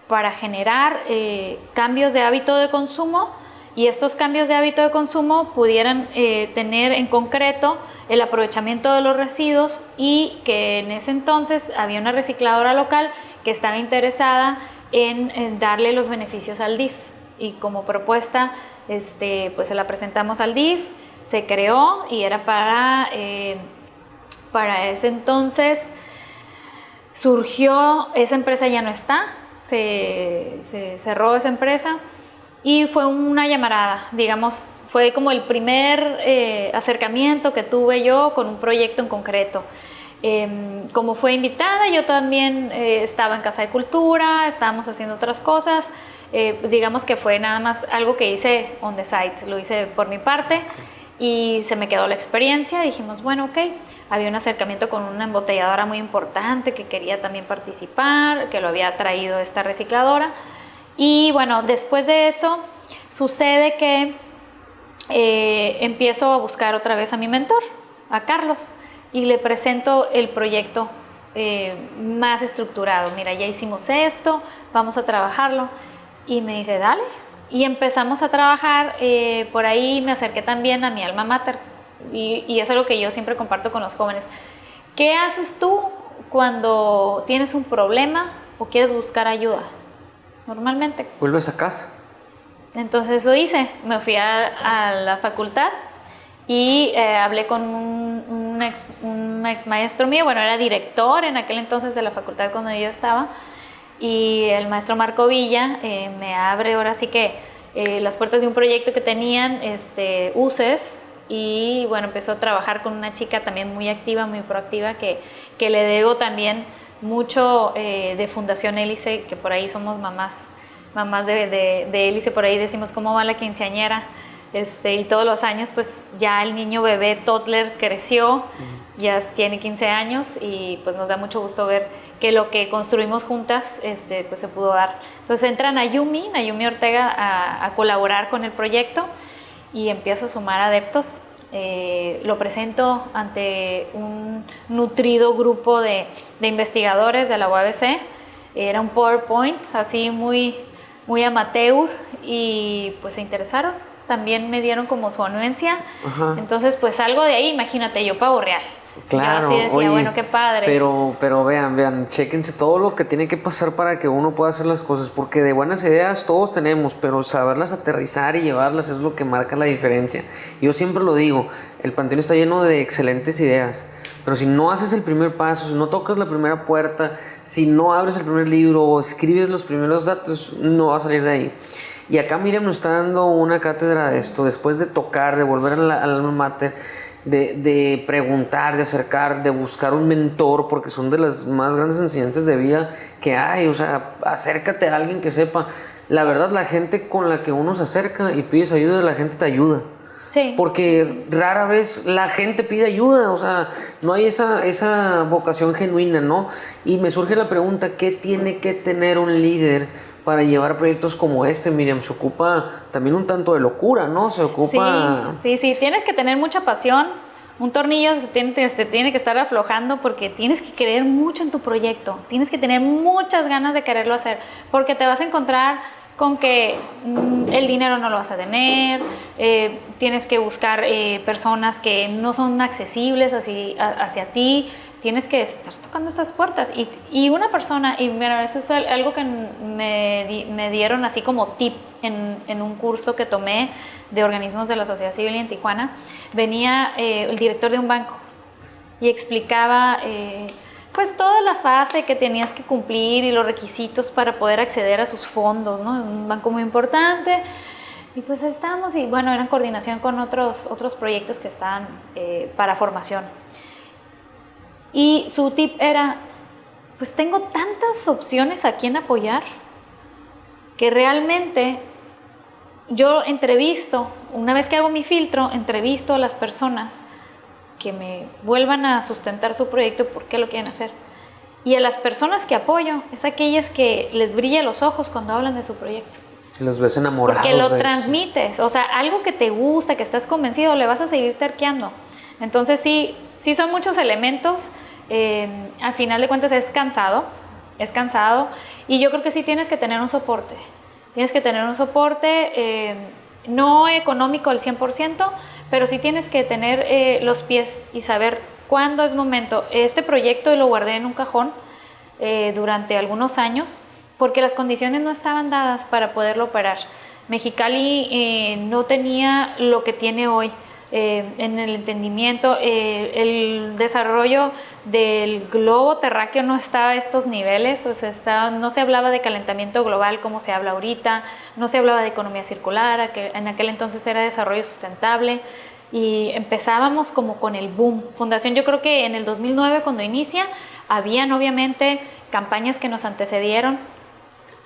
para generar cambios de hábito de consumo, y estos cambios de hábito de consumo pudieran tener en concreto el aprovechamiento de los residuos, y que en ese entonces había una recicladora local que estaba interesada en darle los beneficios al DIF, y como propuesta pues se la presentamos al DIF, se creó y era para ese entonces. Surgió, esa empresa ya no está, se cerró esa empresa. Y fue una llamarada, digamos, fue como el primer acercamiento que tuve yo con un proyecto en concreto. Como fue invitada, yo también estaba en Casa de Cultura, estábamos haciendo otras cosas, pues digamos que fue nada más algo que hice on the site, lo hice por mi parte y se me quedó la experiencia. Dijimos, bueno, ok, había un acercamiento con una embotelladora muy importante que quería también participar, que lo había traído esta recicladora. Y bueno, después de eso sucede que empiezo a buscar otra vez a mi mentor, a Carlos, y le presento el proyecto más estructurado. Mira, ya hicimos esto, vamos a trabajarlo. Y me dice, dale. Y empezamos a trabajar. Por ahí me acerqué también a mi alma mater, y es algo que yo siempre comparto con los jóvenes. ¿Qué haces tú cuando tienes un problema o quieres buscar ayuda? Normalmente vuelves a casa. Entonces eso hice, me fui a la facultad y hablé con un ex maestro mío, bueno, era director en aquel entonces de la facultad cuando yo estaba, y el maestro Marco Villa me abre ahora sí que las puertas de un proyecto que tenían, UCES, y bueno, empezó a trabajar con una chica también muy activa, muy proactiva, que le debo también mucho de Fundación Hélice, que por ahí somos mamás de Hélice, por ahí decimos cómo va la quinceañera, y todos los años pues ya el niño bebé toddler creció, ya tiene 15 años, y pues nos da mucho gusto ver que lo que construimos juntas pues se pudo dar. Entonces entra Nayumi Ortega a colaborar con el proyecto, y empiezo a sumar adeptos. Lo presento ante un nutrido grupo de investigadores de la UABC. Era un PowerPoint así muy, muy amateur y pues se interesaron. También me dieron como su anuencia. Ajá. Entonces pues salgo de ahí, imagínate, yo pavo real. Claro, yo así decía, oye, bueno, qué padre. pero vean, chéquense todo lo que tiene que pasar para que uno pueda hacer las cosas, porque de buenas ideas todos tenemos, pero saberlas aterrizar y llevarlas es lo que marca la diferencia. Yo siempre lo digo, el Panteón está lleno de excelentes ideas, pero si no haces el primer paso, si no tocas la primera puerta, si no abres el primer libro o escribes los primeros datos, no va a salir de ahí. Y acá Miriam nos está dando una cátedra de esto, después de tocar, de volver al alma mater, de preguntar, de acercar, de buscar un mentor, porque son de las más grandes enseñanzas de vida que hay. O sea, acércate a alguien que sepa. La verdad, la gente con la que uno se acerca y pides ayuda, la gente te ayuda. Sí. Porque rara vez la gente pide ayuda, o sea, no hay esa vocación genuina, ¿no? Y me surge la pregunta, ¿qué tiene que tener un líder para llevar proyectos como este? Miriam, se ocupa también un tanto de locura, ¿no? Se ocupa... Sí, tienes que tener mucha pasión. Un tornillo se tiene que estar aflojando porque tienes que creer mucho en tu proyecto, tienes que tener muchas ganas de quererlo hacer, porque te vas a encontrar con que el dinero no lo vas a tener, tienes que buscar personas que no son accesibles hacia ti, tienes que estar tocando estas puertas. Y una persona, y mira, eso es algo que me dieron así como tip en un curso que tomé de organismos de la sociedad civil en Tijuana. Venía el director de un banco y explicaba pues toda la fase que tenías que cumplir y los requisitos para poder acceder a sus fondos, ¿no? Un banco muy importante. Y pues estábamos, y bueno, era en coordinación con otros proyectos que estaban para formación. Y su tip era, pues tengo tantas opciones a quién apoyar que realmente yo entrevisto, una vez que hago mi filtro, entrevisto a las personas que me vuelvan a sustentar su proyecto y por qué lo quieren hacer. Y a las personas que apoyo, es aquellas que les brilla los ojos cuando hablan de su proyecto. Los ves enamorados. Porque lo transmites, o sea, algo que te gusta, que estás convencido, le vas a seguir terqueando. Entonces sí son muchos elementos. Al final de cuentas es cansado, y yo creo que sí tienes que tener un soporte. Tienes que tener un soporte no económico al 100%, pero sí tienes que tener los pies y saber cuándo es momento. Este proyecto lo guardé en un cajón durante algunos años porque las condiciones no estaban dadas para poderlo operar. Mexicali no tenía lo que tiene hoy. En el entendimiento, el desarrollo del globo terráqueo no estaba a estos niveles, o sea, no se hablaba de calentamiento global como se habla ahorita, no se hablaba de economía circular, en aquel entonces era desarrollo sustentable, y empezábamos como con el boom. Fundación, yo creo que en el 2009 cuando inicia, habían obviamente campañas que nos antecedieron.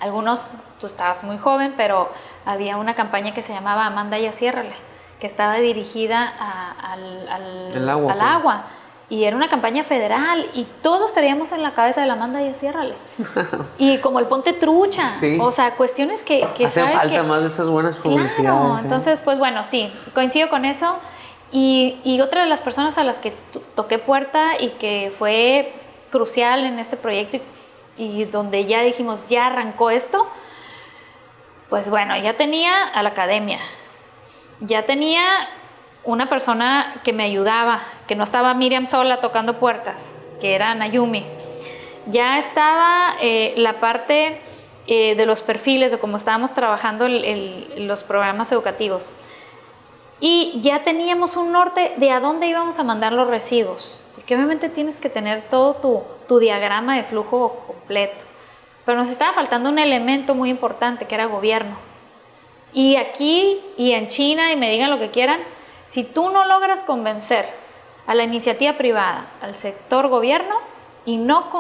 Algunos, tú estabas muy joven, pero había una campaña que se llamaba Amanda y Aciérrale, que estaba dirigida al agua. Y era una campaña federal y todos traíamos en la cabeza de la Amanda y Aciérrale. Y como el Ponte Trucha, sí. O sea, cuestiones que hacen sabes falta que, más de esas buenas publicidades. Claro, entonces pues bueno, sí, coincido con eso. Y otra de las personas a las que toqué puerta y que fue crucial en este proyecto y donde ya dijimos, ya arrancó esto, pues bueno, ya tenía a la academia. Ya tenía una persona que me ayudaba, que no estaba Miriam sola tocando puertas, que era Nayumi. Ya estaba la parte de los perfiles, de cómo estábamos trabajando los programas educativos. Y ya teníamos un norte de a dónde íbamos a mandar los residuos, porque obviamente tienes que tener todo tu diagrama de flujo completo. Pero nos estaba faltando un elemento muy importante, que era gobierno. Y aquí y en China, y me digan lo que quieran, si tú no logras convencer a la iniciativa privada, al sector gobierno, y no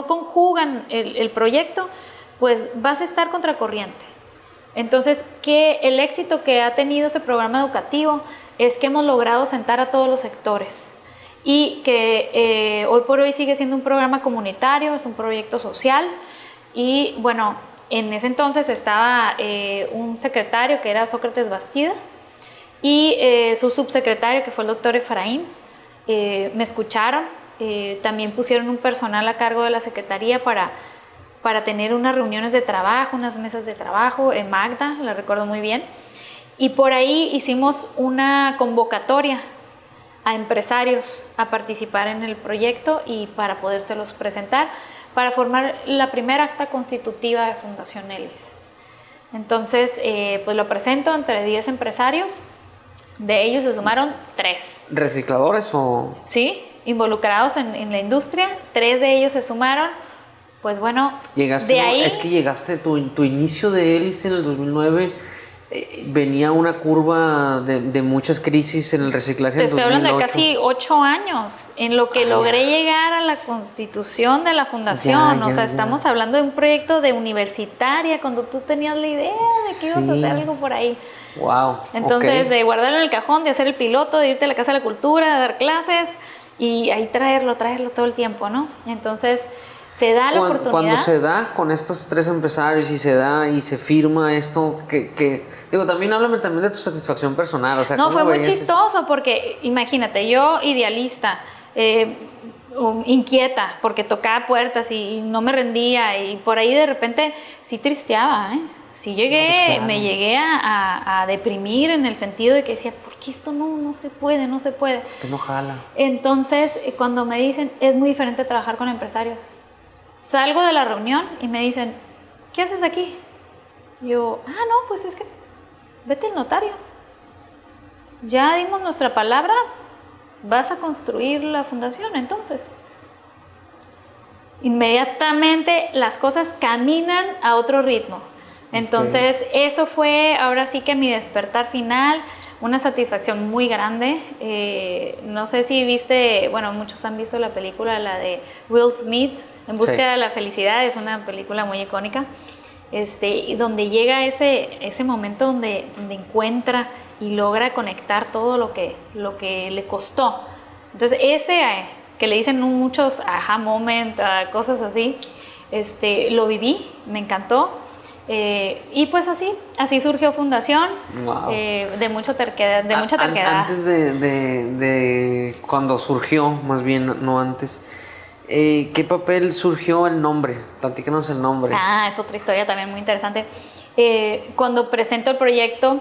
conjugan el proyecto, pues vas a estar contracorriente. Entonces, el éxito que ha tenido este programa educativo es que hemos logrado sentar a todos los sectores y que hoy por hoy sigue siendo un programa comunitario, es un proyecto social y bueno, en ese entonces estaba un secretario que era Sócrates Bastida y su subsecretario que fue el doctor Efraín. Me escucharon, también pusieron un personal a cargo de la secretaría para para tener unas reuniones de trabajo, unas mesas de trabajo en Magda, la recuerdo muy bien. Y por ahí hicimos una convocatoria a empresarios a participar en el proyecto y para podérselos presentar, para formar la primera acta constitutiva de Fundación Hélice. Entonces, pues lo presento entre 10 empresarios, de ellos se sumaron 3. ¿Recicladores o...? Sí, involucrados en la industria, 3 de ellos se sumaron. Pues bueno, Llegaste, de ahí... Es que llegaste, tu inicio de Hélice en el 2009, venía una curva de muchas crisis en el reciclaje. Te en estoy 2008. hablando de casi 8 años en lo que logré llegar a la constitución de la fundación. O sea, estamos hablando de un proyecto de universitaria, cuando tú tenías la idea de que ibas a hacer algo por ahí. Wow. Entonces, de guardarlo en el cajón, de hacer el piloto, de irte a la Casa de la Cultura, de dar clases y ahí traerlo todo el tiempo, ¿no? Entonces... se da la oportunidad. Cuando se da con estos 3 empresarios y se da y se firma esto, digo, háblame también de tu satisfacción personal. O sea, no, fue muy chistoso porque, imagínate, yo idealista, inquieta, porque tocaba puertas y no me rendía y por ahí de repente sí tristeaba, ¿eh? Sí llegué, pues claro, me llegué a deprimir en el sentido de que decía, ¿por qué esto no se puede? Que no jala. Entonces, cuando me dicen, es muy diferente trabajar con empresarios. Salgo de la reunión y me dicen, ¿qué haces aquí? Yo, no, pues es que vete al notario. Ya dimos nuestra palabra, vas a construir la fundación, entonces. Inmediatamente las cosas caminan a otro ritmo. Entonces, eso fue ahora sí que mi despertar final, una satisfacción muy grande. No sé si viste, bueno, muchos han visto la película, la de Will Smith, En búsqueda de la felicidad, es una película muy icónica, donde llega ese momento donde encuentra y logra conectar todo lo que le costó. Entonces, que le dicen muchos aha moment, cosas así, lo viví, me encantó. Y pues así surgió Fundación. Wow. De mucha terquedad. Antes de cuando surgió, más bien, no antes, ¿qué papel surgió el nombre? Platícanos el nombre. Es otra historia también muy interesante. Cuando presento el proyecto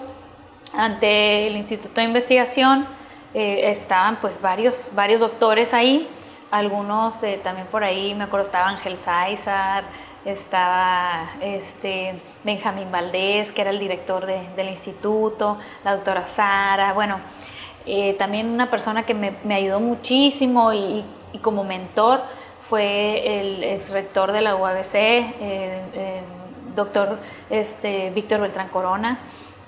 ante el Instituto de Investigación, estaban pues varios doctores ahí, algunos también por ahí, me acuerdo, estaba Ángel Sáizar, estaba Benjamín Valdés, que era el director del instituto, la doctora Sara, bueno, también una persona que me ayudó muchísimo y como mentor fue el exrector de la UABC, doctor Víctor Beltrán Corona,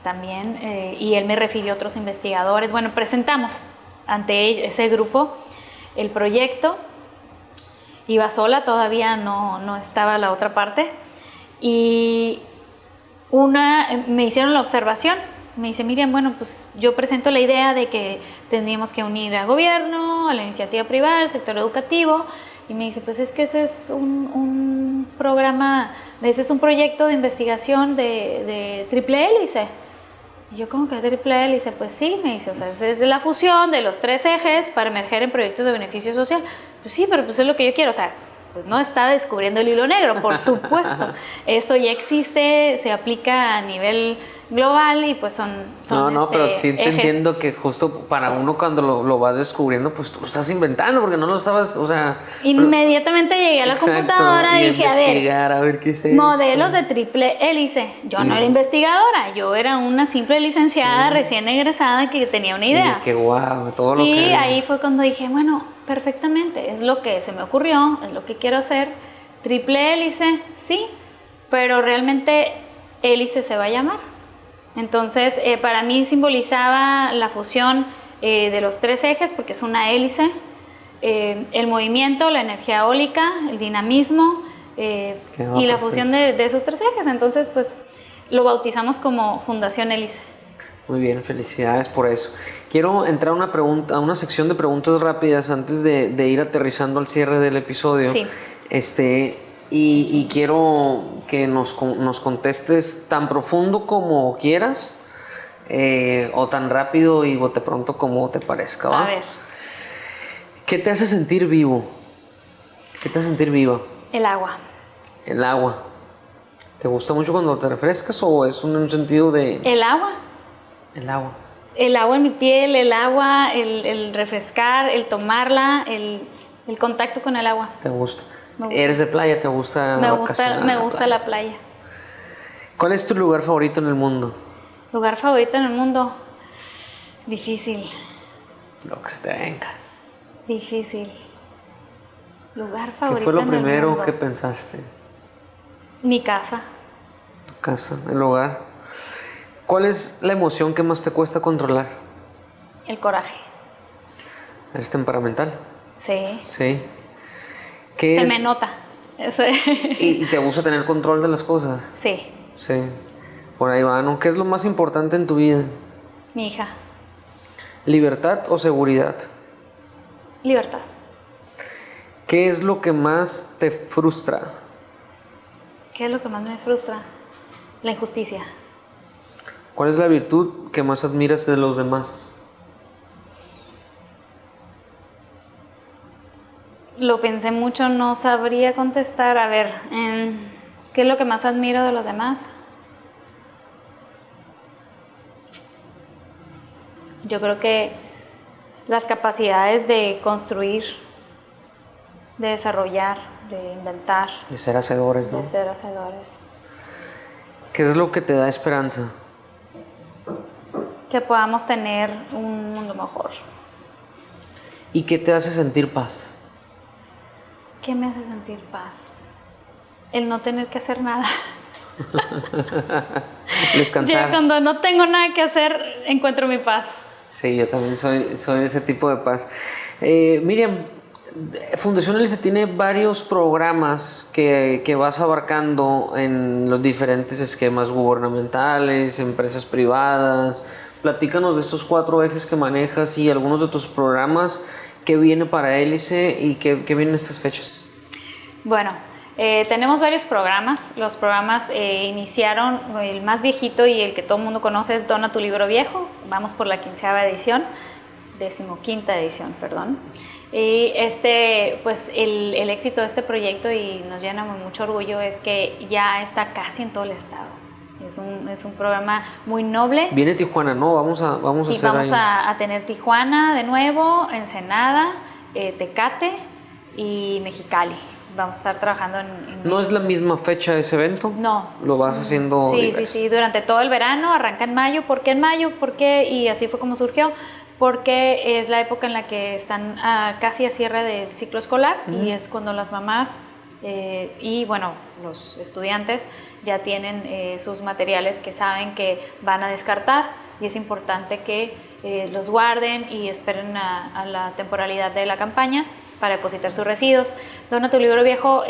también, y él me refirió a otros investigadores. Bueno, presentamos ante ese grupo el proyecto. Iba sola, todavía no estaba la otra parte, y me hicieron la observación. Me dice, Miriam, bueno, pues yo presento la idea de que tendríamos que unir al gobierno, a la iniciativa privada, al sector educativo. Y me dice, pues es que ese es un programa, ese es un proyecto de investigación de triple hélice. Y yo, ¿cómo que triple hélice? Pues sí, me dice, o sea, es la fusión de los 3 ejes para emerger en proyectos de beneficio social. Pues sí, pero pues es lo que yo quiero, o sea, pues no estaba descubriendo el hilo negro, por supuesto. Esto ya existe, se aplica a nivel global y pues son pero sí te ejes. Entiendo que justo para uno cuando lo vas descubriendo, pues tú lo estás inventando porque no lo estabas, o sea... Inmediatamente llegué a la computadora y dije, a ver qué es modelos de triple hélice. Yo no era investigadora, yo era una simple licenciada recién egresada que tenía una idea. Y qué guau, todo lo que... Y ahí fue cuando dije, bueno, perfectamente, es lo que se me ocurrió, es lo que quiero hacer. Triple hélice, sí, pero realmente hélice se va a llamar. Entonces, para mí simbolizaba la fusión de los 3 ejes, porque es una hélice, el movimiento, la energía eólica, el dinamismo y la fusión de esos 3 ejes. Entonces, pues lo bautizamos como Fundación Hélice. Muy bien, felicidades por eso. Quiero entrar a una sección de preguntas rápidas antes de ir aterrizando al cierre del episodio. Sí. Y quiero que nos contestes tan profundo como quieras, o tan rápido y bote pronto como te parezca, ¿va? A ver. ¿Qué te hace sentir vivo? ¿Qué te hace sentir viva? El agua. El agua. ¿Te gusta mucho cuando te refrescas o es un sentido de...? El agua. El agua. El agua en mi piel, el agua, el refrescar, el tomarla, el contacto con el agua. ¿Te gusta? Me gusta. ¿Eres de playa? ¿Te gusta vacacionar? Me gusta la playa. ¿Cuál es tu lugar favorito en el mundo? Lugar favorito en el mundo. Difícil. Lo que se te venga. Difícil. Lugar favorito. ¿Qué fue lo en el primero mundo. que pensaste? Mi casa. Tu casa, el hogar. ¿Cuál es la emoción que más te cuesta controlar? El coraje. ¿Eres temperamental? Sí. Sí. ¿Qué Se es? me nota. ¿Y te gusta tener control de las cosas? Sí. Sí. Por ahí va, ¿no? ¿Qué es lo más importante en tu vida? Mi hija. ¿Libertad o seguridad? Libertad. ¿Qué es lo que más te frustra? ¿Qué es lo que más me frustra? La injusticia. ¿Cuál es la virtud que más admiras de los demás? Lo pensé mucho, no sabría contestar. A ver, ¿qué es lo que más admiro de los demás? Yo creo que las capacidades de construir, de desarrollar, de inventar, De ser hacedores, ¿no? de ser hacedores. ¿Qué es lo que te da esperanza? Que podamos tener un mundo mejor. ¿Y qué te hace sentir paz? ¿Qué me hace sentir paz? El no tener que hacer nada. Descansar. Yo cuando no tengo nada que hacer, encuentro mi paz. Sí, yo también soy de ese tipo de paz. Miriam, Fundación Hélice tiene varios programas que vas abarcando en los diferentes esquemas gubernamentales, empresas privadas. Platícanos de estos 4 ejes que manejas y algunos de tus programas. ¿Qué viene para Hélice y qué vienen estas fechas? Bueno, tenemos varios programas. Los programas iniciaron, el más viejito y el que todo el mundo conoce es Dona tu libro viejo. Vamos por la 15ª edición, 15ª edición, perdón. Y pues el éxito de este proyecto, y nos llena mucho orgullo, es que ya está casi en todo el estado. Es un programa muy noble. Viene Tijuana, ¿no? Vamos a hacer a tener Tijuana de nuevo, Ensenada, Tecate y Mexicali. Vamos a estar trabajando en ¿No es la misma fecha ese evento? No. ¿Lo vas haciendo? Sí, durante todo el verano, arranca en mayo. ¿Por qué en mayo? ¿Por qué? Y así fue como surgió, porque es la época en la que están casi a cierre del ciclo escolar y es cuando las mamás y bueno, los estudiantes ya tienen sus materiales que saben que van a descartar y es importante que los guarden y esperen a la temporalidad de la campaña para depositar sus residuos. Dona tu libro viejo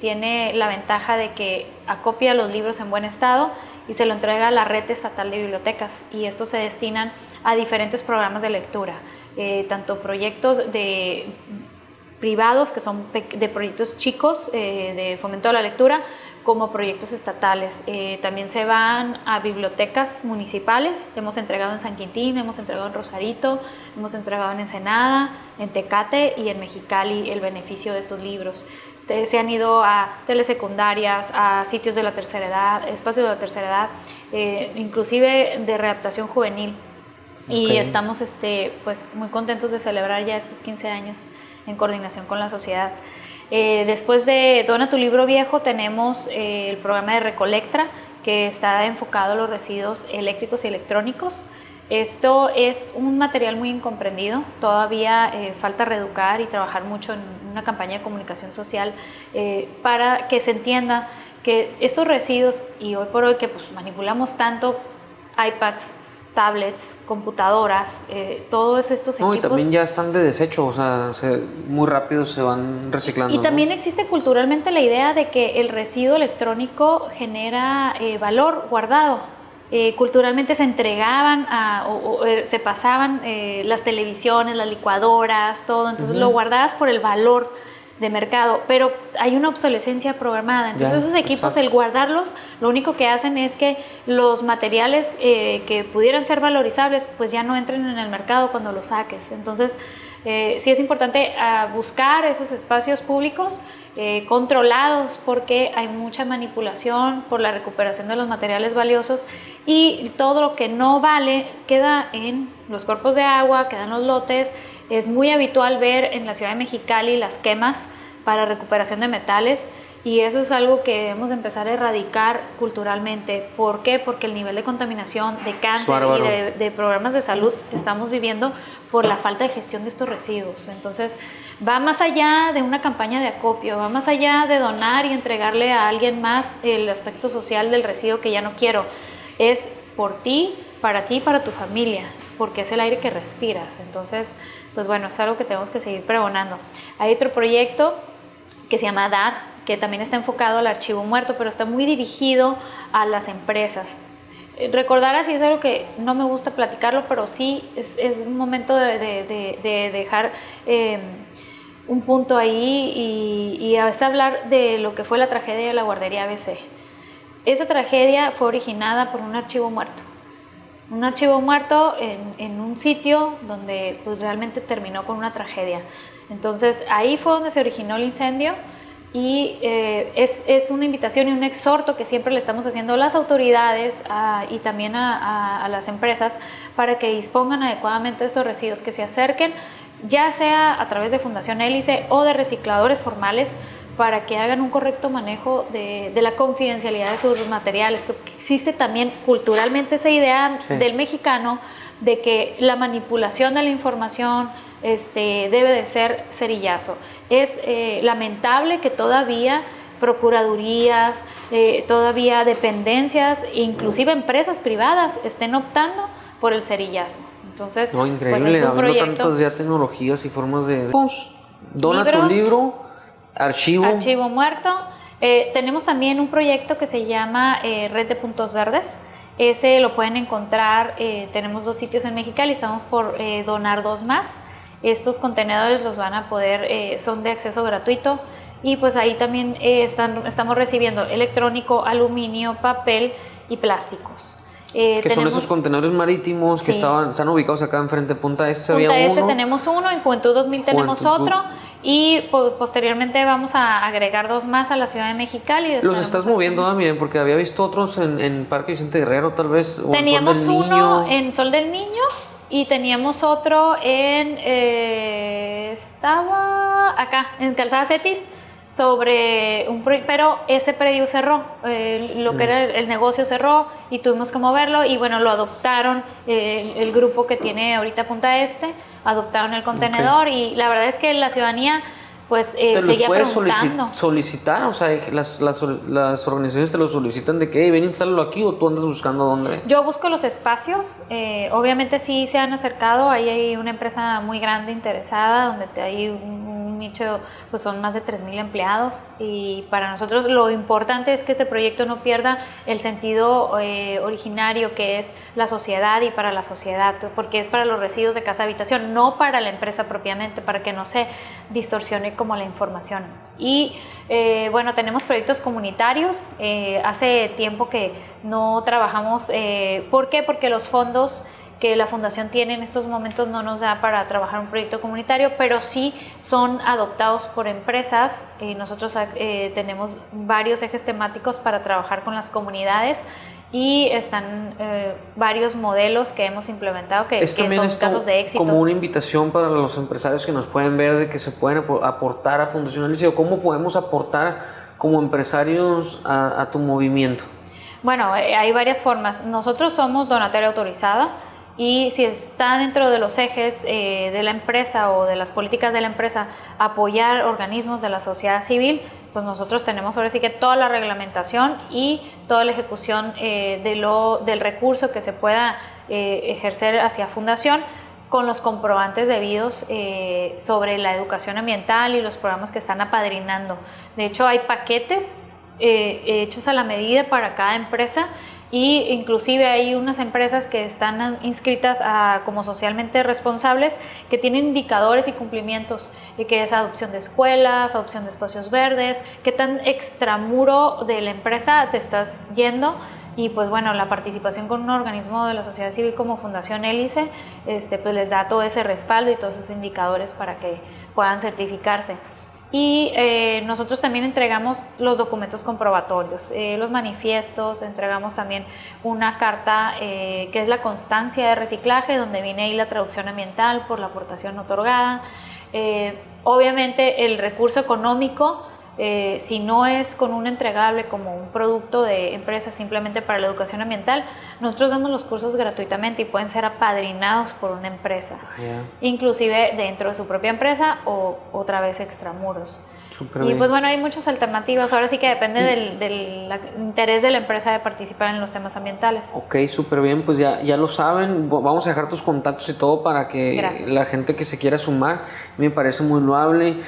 tiene la ventaja de que acopia los libros en buen estado y se lo entrega a la red estatal de bibliotecas y estos se destinan a diferentes programas de lectura, tanto proyectos privados, que son de proyectos chicos de fomento de la lectura, como proyectos estatales. También se van a bibliotecas municipales. Hemos entregado en San Quintín, hemos entregado en Rosarito, hemos entregado en Ensenada, en Tecate y en Mexicali el beneficio de estos libros. Se han ido a telesecundarias, a sitios de la tercera edad, espacios de la tercera edad, inclusive de readaptación juvenil. Y estamos pues, muy contentos de celebrar ya estos 15 años en coordinación con la sociedad. Después de Dona tu libro viejo tenemos el programa de Recolectra, que está enfocado a los residuos eléctricos y electrónicos. Esto es un material muy incomprendido, todavía falta reeducar y trabajar mucho en una campaña de comunicación social para que se entienda que estos residuos, y hoy por hoy que pues, manipulamos tanto iPads, tablets, computadoras, todos estos equipos. No, y también ya están de desecho, o sea, muy rápido se van reciclando. Y también existe culturalmente la idea de que el residuo electrónico genera valor guardado. Culturalmente se entregaban se pasaban las televisiones, las licuadoras, todo, entonces lo guardabas por el valor de mercado, pero hay una obsolescencia programada. Entonces esos equipos, el guardarlos, lo único que hacen es que los materiales que pudieran ser valorizables, pues ya no entren en el mercado cuando los saques. Entonces Sí es importante buscar esos espacios públicos controlados, porque hay mucha manipulación por la recuperación de los materiales valiosos, y todo lo que no vale queda en los cuerpos de agua, quedan los lotes. Es muy habitual ver en la ciudad de Mexicali las quemas para recuperación de metales, y eso es algo que debemos empezar a erradicar culturalmente. ¿Por qué? Porque el nivel de contaminación, de cáncer y de programas de salud estamos viviendo por la falta de gestión de estos residuos. Entonces, va más allá de una campaña de acopio, va más allá de donar y entregarle a alguien más el aspecto social del residuo que ya no quiero. Es por ti, para tu familia, porque es el aire que respiras. Entonces, pues bueno, es algo que tenemos que seguir pregonando. Hay otro proyecto que se llama DAR, que también está enfocado al archivo muerto, pero está muy dirigido a las empresas. Recordar así es algo que no me gusta platicarlo, pero sí es un momento de dejar un punto ahí y a veces hablar de lo que fue la tragedia de la guardería ABC. Esa tragedia fue originada por un archivo muerto. Un archivo muerto en un sitio donde pues, realmente terminó con una tragedia. Entonces ahí fue donde se originó el incendio, y es una invitación y un exhorto que siempre le estamos haciendo a las autoridades y también a las empresas, para que dispongan adecuadamente de estos residuos, que se acerquen ya sea a través de Fundación Hélice o de recicladores formales, para que hagan un correcto manejo de la confidencialidad de sus materiales. Existe también culturalmente esa idea del mexicano de que la manipulación de la información debe de ser cerillazo. Es lamentable que todavía procuradurías, todavía dependencias, inclusive empresas privadas estén optando por el cerillazo. Entonces, no, increíble, pues es un habiendo proyecto. tantas ya tecnologías y formas de... Dona tu libro, archivo muerto. Tenemos también un proyecto que se llama Red de Puntos Verdes. Ese lo pueden encontrar, tenemos 2 sitios en Mexicali, estamos por donar 2 más. Estos contenedores los van a poder, son de acceso gratuito, y pues ahí también estamos recibiendo electrónico, aluminio, papel y plásticos. Que son esos contenedores marítimos que están ubicados acá enfrente de Punta Este. Punta Este tenemos uno, en Juventud 2000 tenemos otro, y posteriormente vamos a agregar 2 más a la ciudad de Mexicali. Los estás moviendo también, porque había visto otros en Parque Vicente Guerrero, tal vez. O teníamos en Sol del uno Niño. en Sol del Niño, y teníamos otro en estaba acá en Calzada Cetis, sobre pero ese predio cerró, lo que era el negocio cerró, y tuvimos que moverlo, y bueno, lo adoptaron el grupo que tiene ahorita Punta Este, adoptaron el contenedor, y la verdad es que la ciudadanía pues seguía preguntando. Solicitar, o sea, las organizaciones te lo solicitan de que ven, instálalo aquí, o tú andas buscando dónde. Yo busco los espacios, obviamente sí se han acercado, ahí hay una empresa muy grande interesada, donde hay un nicho, pues son más de 3,000 empleados, y para nosotros lo importante es que este proyecto no pierda el sentido originario, que es la sociedad y para la sociedad, porque es para los residuos de casa habitación, no para la empresa propiamente, para que no se distorsione como la información. Y bueno, tenemos proyectos comunitarios. Hace tiempo que no trabajamos. ¿Por qué? Porque los fondos que la fundación tiene en estos momentos no nos da para trabajar un proyecto comunitario, pero sí son adoptados por empresas. Nosotros tenemos varios ejes temáticos para trabajar con las comunidades, y están varios modelos que hemos implementado que son casos de éxito. Como una invitación para los empresarios que nos pueden ver, de que se pueden aportar a Fundación Hélice, o cómo podemos aportar como empresarios a tu movimiento. Bueno, hay varias formas. Nosotros somos donataria autorizada, y si está dentro de los ejes de la empresa o de las políticas de la empresa apoyar organismos de la sociedad civil, pues nosotros tenemos ahora sí que toda la reglamentación y toda la ejecución del recurso que se pueda ejercer hacia fundación, con los comprobantes debidos sobre la educación ambiental y los programas que están apadrinando. De hecho, hay paquetes hechos a la medida para cada empresa, y inclusive hay unas empresas que están inscritas como socialmente responsables que tienen indicadores y cumplimientos, que es adopción de escuelas, adopción de espacios verdes, qué tan extramuro de la empresa te estás yendo. Y pues bueno, la participación con un organismo de la sociedad civil como Fundación Hélice pues les da todo ese respaldo y todos esos indicadores para que puedan certificarse. Y nosotros también entregamos los documentos comprobatorios, los manifiestos, entregamos también una carta que es la constancia de reciclaje, donde viene ahí la traducción ambiental por la aportación otorgada. Obviamente el recurso económico, si no es con un entregable como un producto de empresa simplemente para la educación ambiental, nosotros damos los cursos gratuitamente y pueden ser apadrinados por una empresa, inclusive dentro de su propia empresa o otra vez extramuros. Y pues bueno, hay muchas alternativas, ahora sí que depende del interés de la empresa de participar en los temas ambientales. Ok, súper bien, pues ya lo saben, vamos a dejar tus contactos y todo para que la gente que se quiera sumar, me parece muy loable,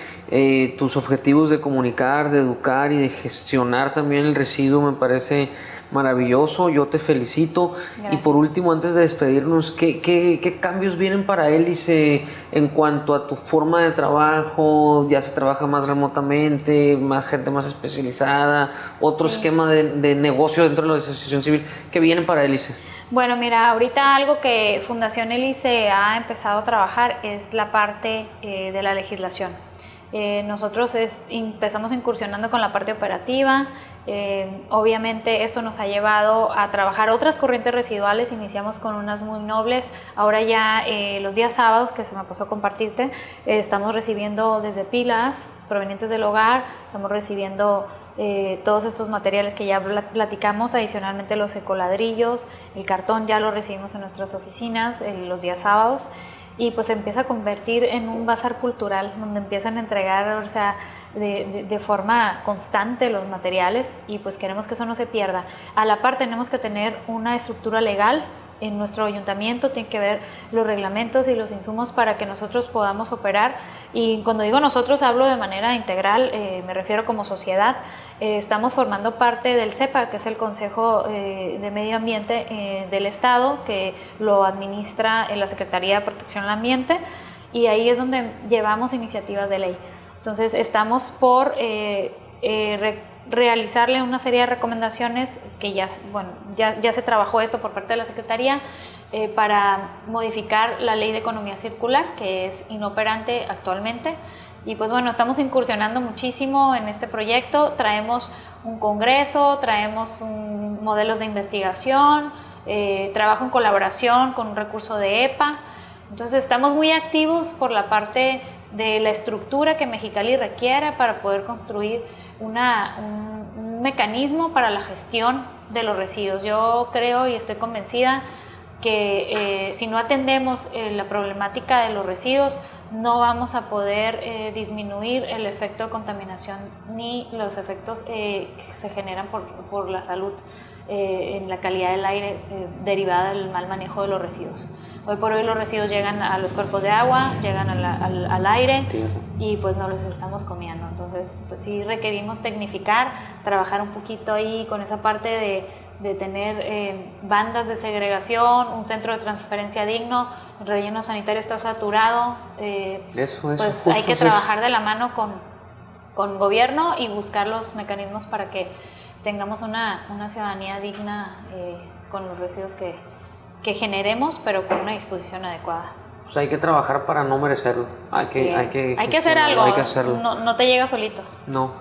tus objetivos de comunicar, de educar y de gestionar también el residuo me parece maravilloso, yo te felicito. Gracias. Y por último, antes de despedirnos, ¿qué cambios vienen para Hélice en cuanto a tu forma de trabajo? ¿Ya se trabaja más remotamente, más gente más especializada, otro esquema de negocio dentro de la asociación civil? ¿Qué vienen para Hélice? Bueno, mira, ahorita algo que Fundación Hélice ha empezado a trabajar es la parte de la legislación. Nosotros empezamos incursionando con la parte operativa, obviamente eso nos ha llevado a trabajar otras corrientes residuales, iniciamos con unas muy nobles, ahora ya los días sábados, que se me pasó a compartirte, estamos recibiendo desde pilas provenientes del hogar, estamos recibiendo todos estos materiales que ya platicamos, adicionalmente los ecoladrillos, el cartón ya lo recibimos en nuestras oficinas los días sábados. Y pues se empieza a convertir en un bazar cultural donde empiezan a entregar, o sea, de forma constante los materiales y pues queremos que eso no se pierda. A la par tenemos que tener una estructura legal en nuestro ayuntamiento, tiene que ver los reglamentos y los insumos para que nosotros podamos operar, y cuando digo nosotros hablo de manera integral, me refiero como sociedad. Estamos formando parte del CEPA, que es el Consejo de Medio Ambiente del Estado, que lo administra en la Secretaría de Protección al Ambiente, y ahí es donde llevamos iniciativas de ley. Entonces estamos por realizarle una serie de recomendaciones que ya se trabajó esto por parte de la Secretaría para modificar la ley de economía circular, que es inoperante actualmente. Y pues bueno, estamos incursionando muchísimo en este proyecto, traemos un congreso, traemos modelos de investigación, trabajo en colaboración con un recurso de EPA. Entonces estamos muy activos por la parte de la estructura que Mexicali requiere para poder construir un mecanismo para la gestión de los residuos. Yo creo y estoy convencida que si no atendemos la problemática de los residuos, no vamos a poder disminuir el efecto de contaminación ni los efectos que se generan por la salud en la calidad del aire derivada del mal manejo de los residuos. Hoy por hoy los residuos llegan a los cuerpos de agua, llegan al aire y pues no los estamos comiendo. Entonces pues sí requerimos tecnificar, trabajar un poquito ahí con esa parte de tener bandas de segregación, un centro de transferencia digno, el relleno sanitario está saturado, pues hay que trabajar de la mano con gobierno y buscar los mecanismos para que tengamos una ciudadanía digna con los residuos que generemos, pero con una disposición adecuada. Pues hay que trabajar para no merecerlo, hay que hacer algo, hay que hacerlo. No te llega solito. No.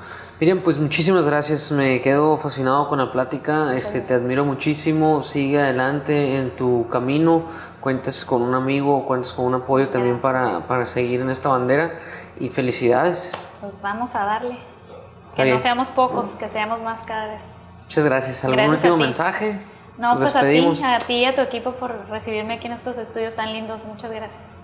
Miriam, pues muchísimas gracias, me quedo fascinado con la plática, te admiro muchísimo, sigue adelante en tu camino, cuentes con un amigo, cuentes con un apoyo también para seguir en esta bandera, y felicidades. Pues vamos a darle, que no seamos pocos, que seamos más cada vez. Muchas gracias. ¿Algún último mensaje? No, pues a ti y a tu equipo por recibirme aquí en estos estudios tan lindos, muchas gracias.